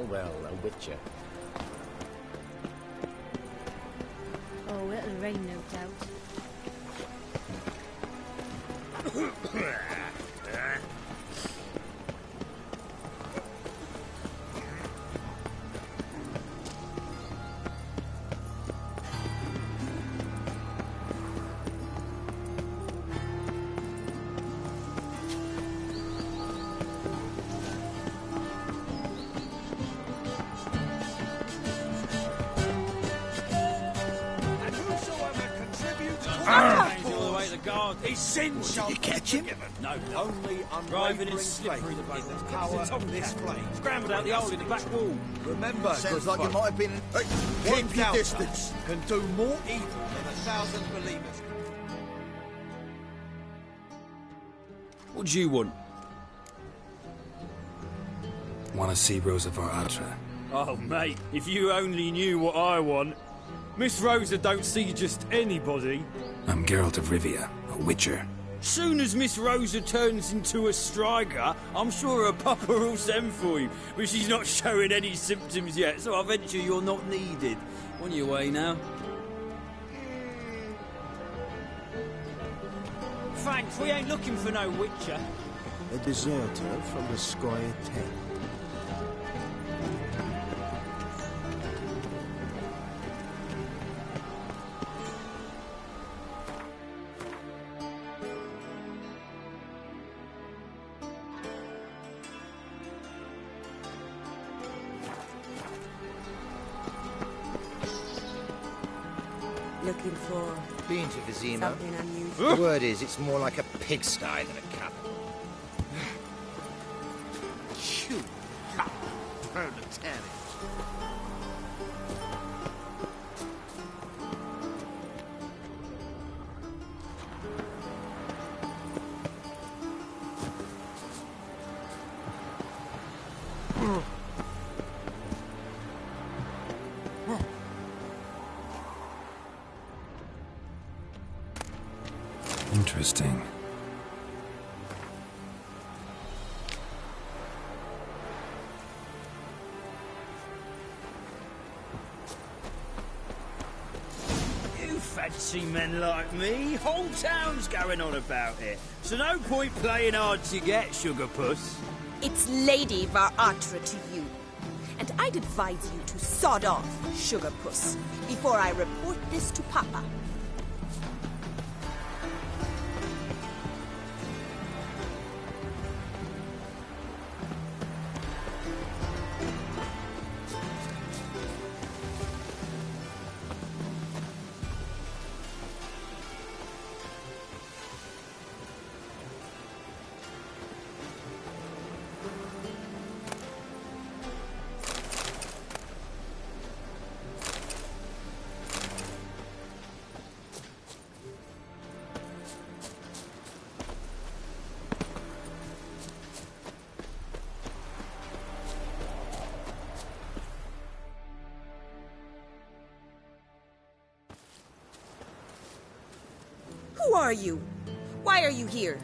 Well, a witcher. rain, no doubt. Did you catch him? No, Only driving and unwavering slippery faith the in the bugger. power It's on of this cat. flame. Scrambled out the hole in the back wall. Remember, Sounds good like it folk, might have been... one keep your doubter distance. can do more evil than 1,000 believers. What do you want? Want to see Rosa var Atra? Oh, mate, if you only knew what I want. Miss Rosa don't see just anybody. I'm Geralt of Rivia, a witcher. Soon as Miss Rosa turns into a striker, I'm sure her papa will send for you. But she's not showing any symptoms yet, so I venture you're not needed. On your way now. Thanks, we ain't looking for no witcher. A deserter from the Squire tent. Looking for Been to Vizima. something unusual. The word is, it's more like a pigsty than a cabin. Phew. Proletariat. Interesting. You fancy men like me? Whole town's going on about it. So no point playing hard to get, sugar puss. It's Lady var Atra to you. And I'd advise you to sod off, sugar puss, before I report this to Papa. Who are you? Why are you here?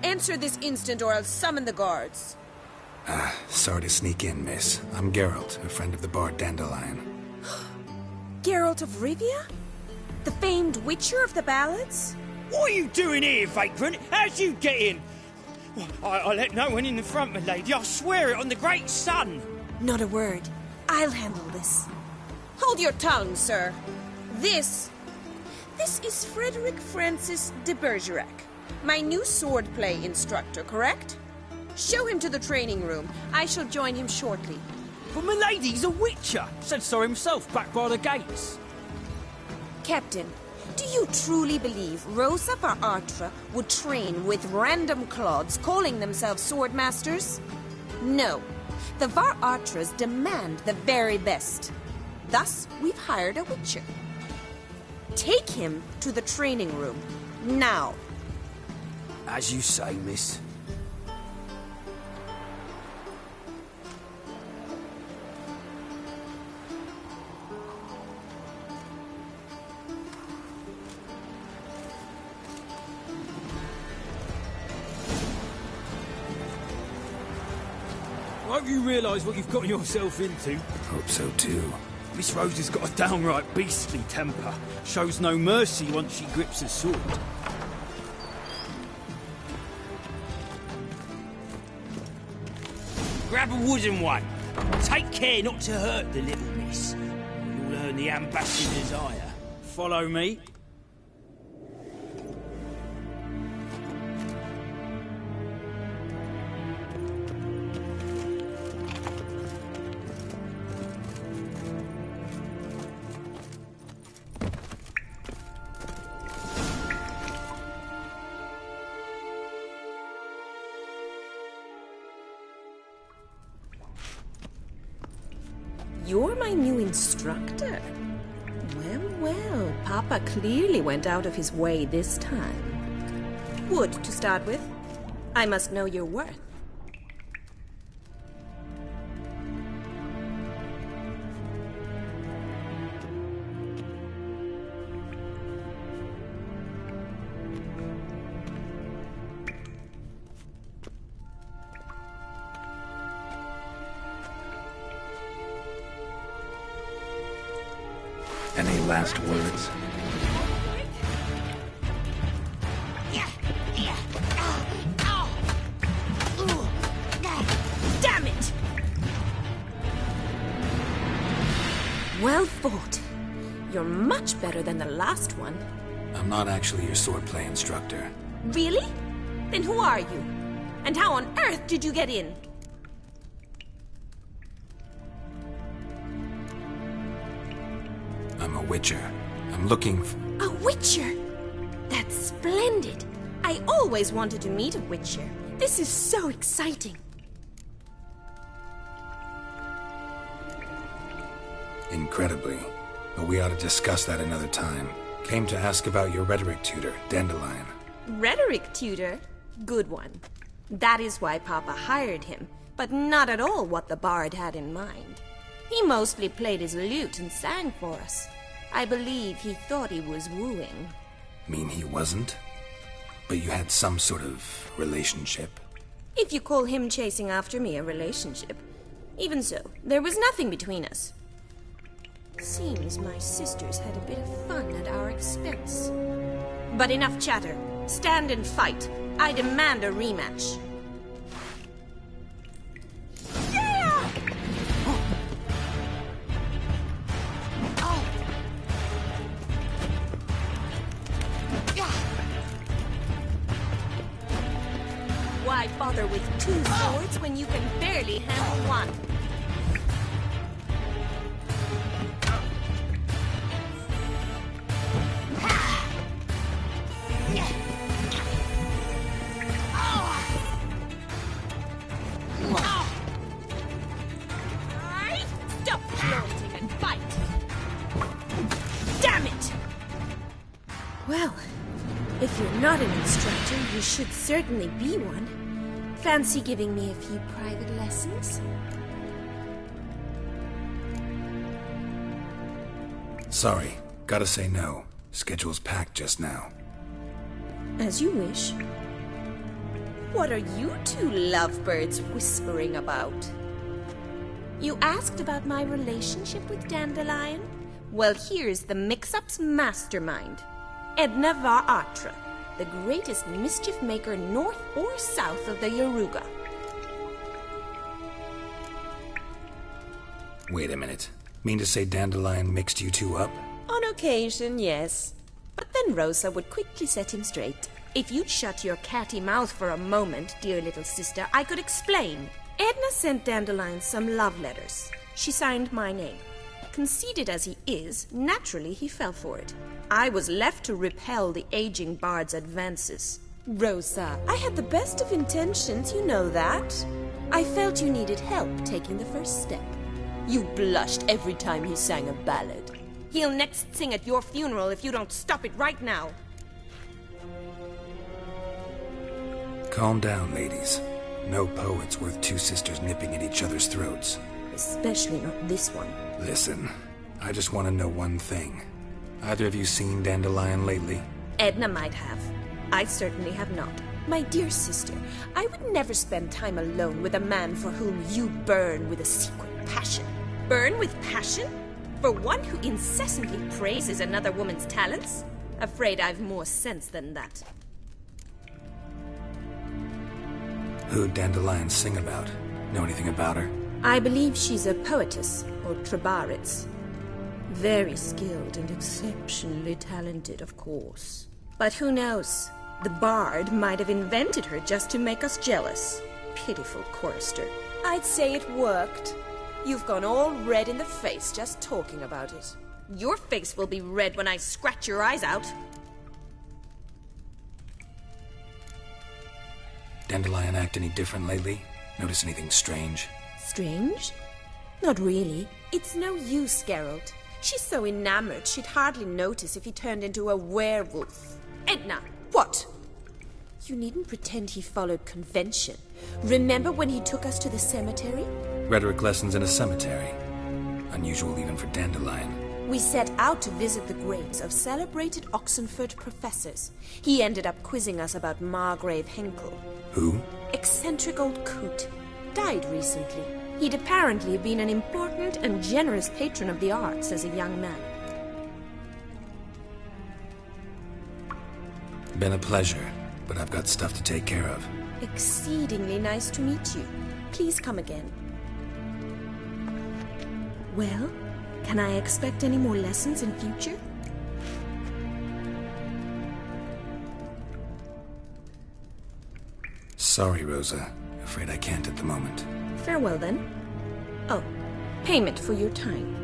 Answer this instant or I'll summon the guards. Sorry to sneak in, miss. I'm Geralt, a friend of the bard Dandelion. Geralt of Rivia? The famed witcher of the ballads? What are you doing here, vagrant? How'd you get in? I let no one in the front, my lady. I swear it on the great sun. Not a word. I'll handle this. Hold your tongue, sir. This is Frederick Francis de Bergerac, my new swordplay instructor, correct? Show him to the training room. I shall join him shortly. But my lady's a witcher. Said so himself back by the gates. Captain, do you truly believe Rosa var Atra would train with random clods calling themselves swordmasters? No. The var Atras demand the very best. Thus, we've hired a witcher. Take him to the training room, now. As you say, miss. I hope you realise what you've got yourself into. Hope so too. Miss Rosa's got a downright beastly temper. Shows no mercy once she grips a sword. Grab a wooden one. Take care not to hurt the little miss. You'll earn the ambassador's ire. Follow me. You're my new instructor? Well, well, Papa clearly went out of his way this time. Wood, to start with. I must know your worth. Any last words? Damn it! Well fought. You're much better than the last one. I'm not actually your swordplay instructor. Really? Then who are you? And how on earth did you get in? I'm a witcher. I'm looking for... A witcher? That's splendid. I always wanted to meet a witcher. This is so exciting. Incredibly. But we ought to discuss that another time. Came to ask about your rhetoric tutor, Dandelion. Rhetoric tutor? Good one. That is why Papa hired him, but not at all what the bard had in mind. He mostly played his lute and sang for us. I believe he thought he was wooing. Mean he wasn't? But you had some sort of relationship? If you call him chasing after me a relationship. Even so, there was nothing between us. Seems my sisters had a bit of fun at our expense. But enough chatter. Stand and fight. I demand a rematch. Why bother with two swords when you can barely handle one? Stop flaunting and fight! Damn it! Well, if you're not an instructor, you should certainly be one. Fancy giving me a few private lessons? Sorry, gotta say no. Schedule's packed just now. As you wish. What are you two lovebirds whispering about? You asked about my relationship with Dandelion? Well, here's the mix-up's mastermind. Edna var Atra, the greatest mischief maker north or south of the Yaruga. Wait a minute. Mean to say Dandelion mixed you two up? On occasion, yes. But then Rosa would quickly set him straight. If you'd shut your catty mouth for a moment, dear little sister, I could explain. Edna sent Dandelion some love letters. She signed my name. Conceited as he is, naturally he fell for it. I was left to repel the aging bard's advances. Rosa, I had the best of intentions, you know that. I felt you needed help taking the first step. You blushed every time he sang a ballad. He'll next sing at your funeral if you don't stop it right now. Calm down, ladies. No poet's worth two sisters nipping at each other's throats. Especially not this one. Listen, I just want to know one thing. Either of you seen Dandelion lately? Edna might have. I certainly have not. My dear sister, I would never spend time alone with a man for whom you burn with a secret passion. Burn with passion? For one who incessantly praises another woman's talents? Afraid I've more sense than that. Who'd dandelions sing about? Know anything about her? I believe she's a poetess, or trabaritz. Very skilled and exceptionally talented, of course. But who knows? The bard might have invented her just to make us jealous. Pitiful chorister. I'd say it worked. You've gone all red in the face just talking about it. Your face will be red when I scratch your eyes out. Dandelion act any different lately? Notice anything strange? Strange? Not really. It's no use, Geralt. She's so enamored she'd hardly notice if he turned into a werewolf. Edna, what? You needn't pretend he followed convention. Remember when he took us to the cemetery? Rhetoric lessons in a cemetery. Unusual even for Dandelion. We set out to visit the graves of celebrated Oxenford professors. He ended up quizzing us about Margrave Henkel. Who? Eccentric old coot. Died recently. He'd apparently been an important and generous patron of the arts as a young man. Been a pleasure, but I've got stuff to take care of. Exceedingly nice to meet you. Please come again. Well, can I expect any more lessons in future? Sorry, Rosa. Afraid I can't at the moment. Farewell, then. Oh, payment for your time.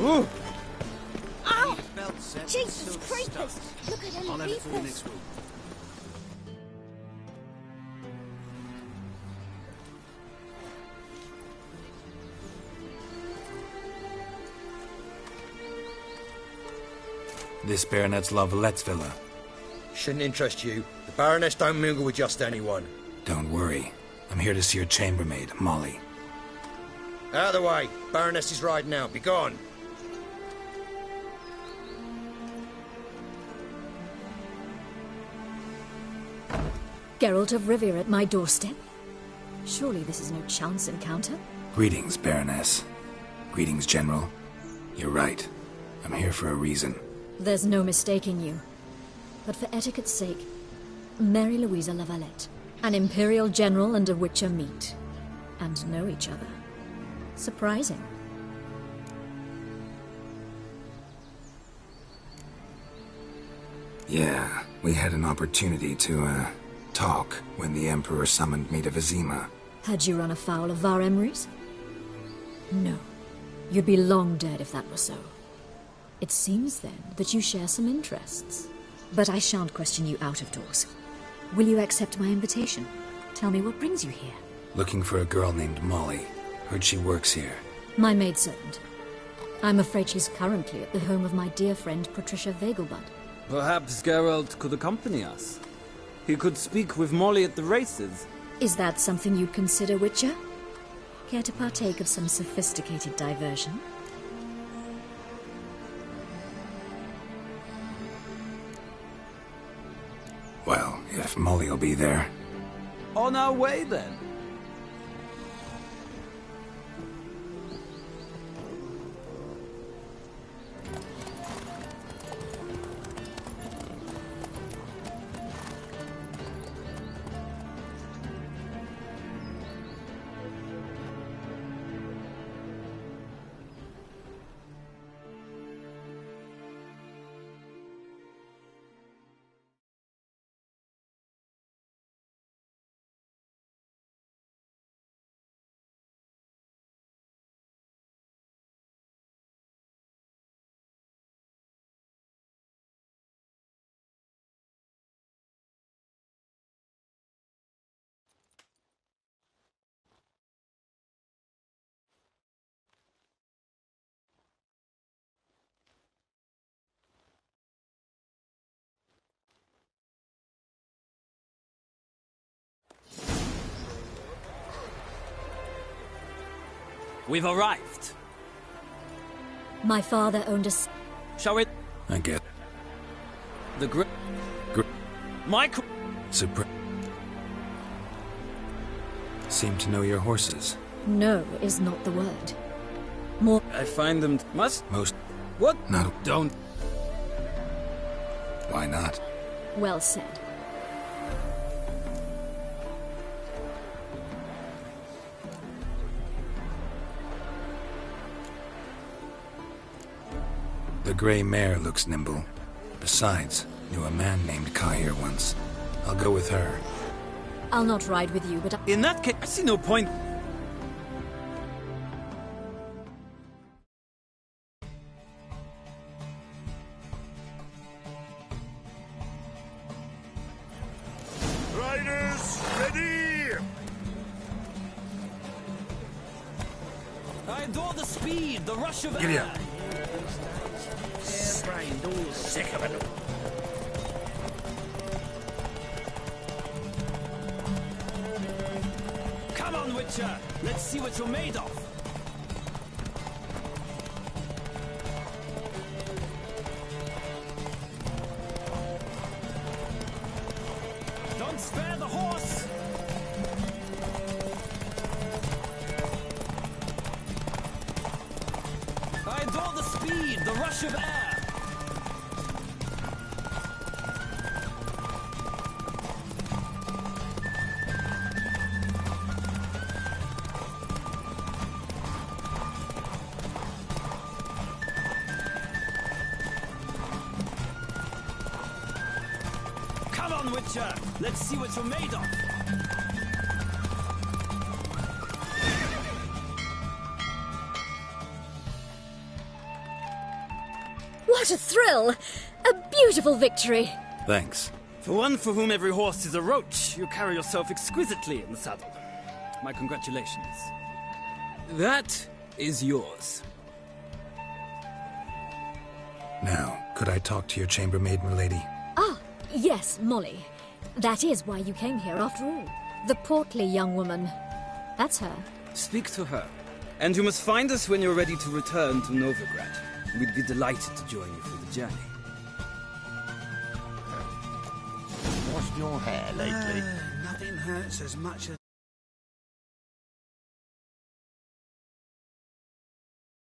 Ooh. Oh! Jesus creepers! Look at them I'll have it for you creepers! next week. This Baronet's La Vallette's villa. Shouldn't interest you. The Baroness don't mingle with just anyone. Don't worry. I'm here to see your chambermaid, Molly. Out of the way. Baroness is riding out. Be gone. Geralt of Rivia at my doorstep? Surely this is no chance encounter? Greetings, Baroness. Greetings, General. You're right. I'm here for a reason. There's no mistaking you. But for etiquette's sake, Mary Louisa La Valette. An Imperial General and a Witcher meet. And know each other. Surprising. Yeah, we had an opportunity to, talk when the Emperor summoned me to Vizima. Had you run afoul of Var Emrys? No. You'd be long dead if that were so. It seems, then, that you share some interests. But I shan't question you out of doors. Will you accept my invitation? Tell me what brings you here. Looking for a girl named Molly. Heard she works here. My maidservant. I'm afraid she's currently at the home of my dear friend Patricia Vegelbud. Perhaps Geralt could accompany us. He could speak with Molly at the races. Is that something you'd consider, Witcher? Care to partake of some sophisticated diversion? Well, if Molly'll be there. On our way, then. We've arrived. My father owned a... Shall we? I get... The Michael... Seem to know your horses. No is not the word. More... I find them... Most... What? No. Don't... Why not? Well said. The grey mare looks nimble. Besides, knew a man named Ka here once. I'll go with her. I'll not ride with you, but In that case, I see no point. Riders, ready! I adore the speed, the rush of Giddy air. up. Brained, all sick of it. Come on, Witcher. Let's see what you're made of. Don't spare the horse. I adore the speed, the rush of air. Come on, Witcher. Let's see what you're made of. what a thrill! A beautiful victory! Thanks. For one for whom every horse is a roach, you carry yourself exquisitely in the saddle. My congratulations. That is yours. Now, could I talk to your chambermaid, milady? Ah, yes, Molly. That is why you came here after all. The portly young woman. That's her. Speak to her. And you must find us when you're ready to return to Novigrad. We'd be delighted to join you for the journey. Washed your hair lately? Nothing hurts as much as...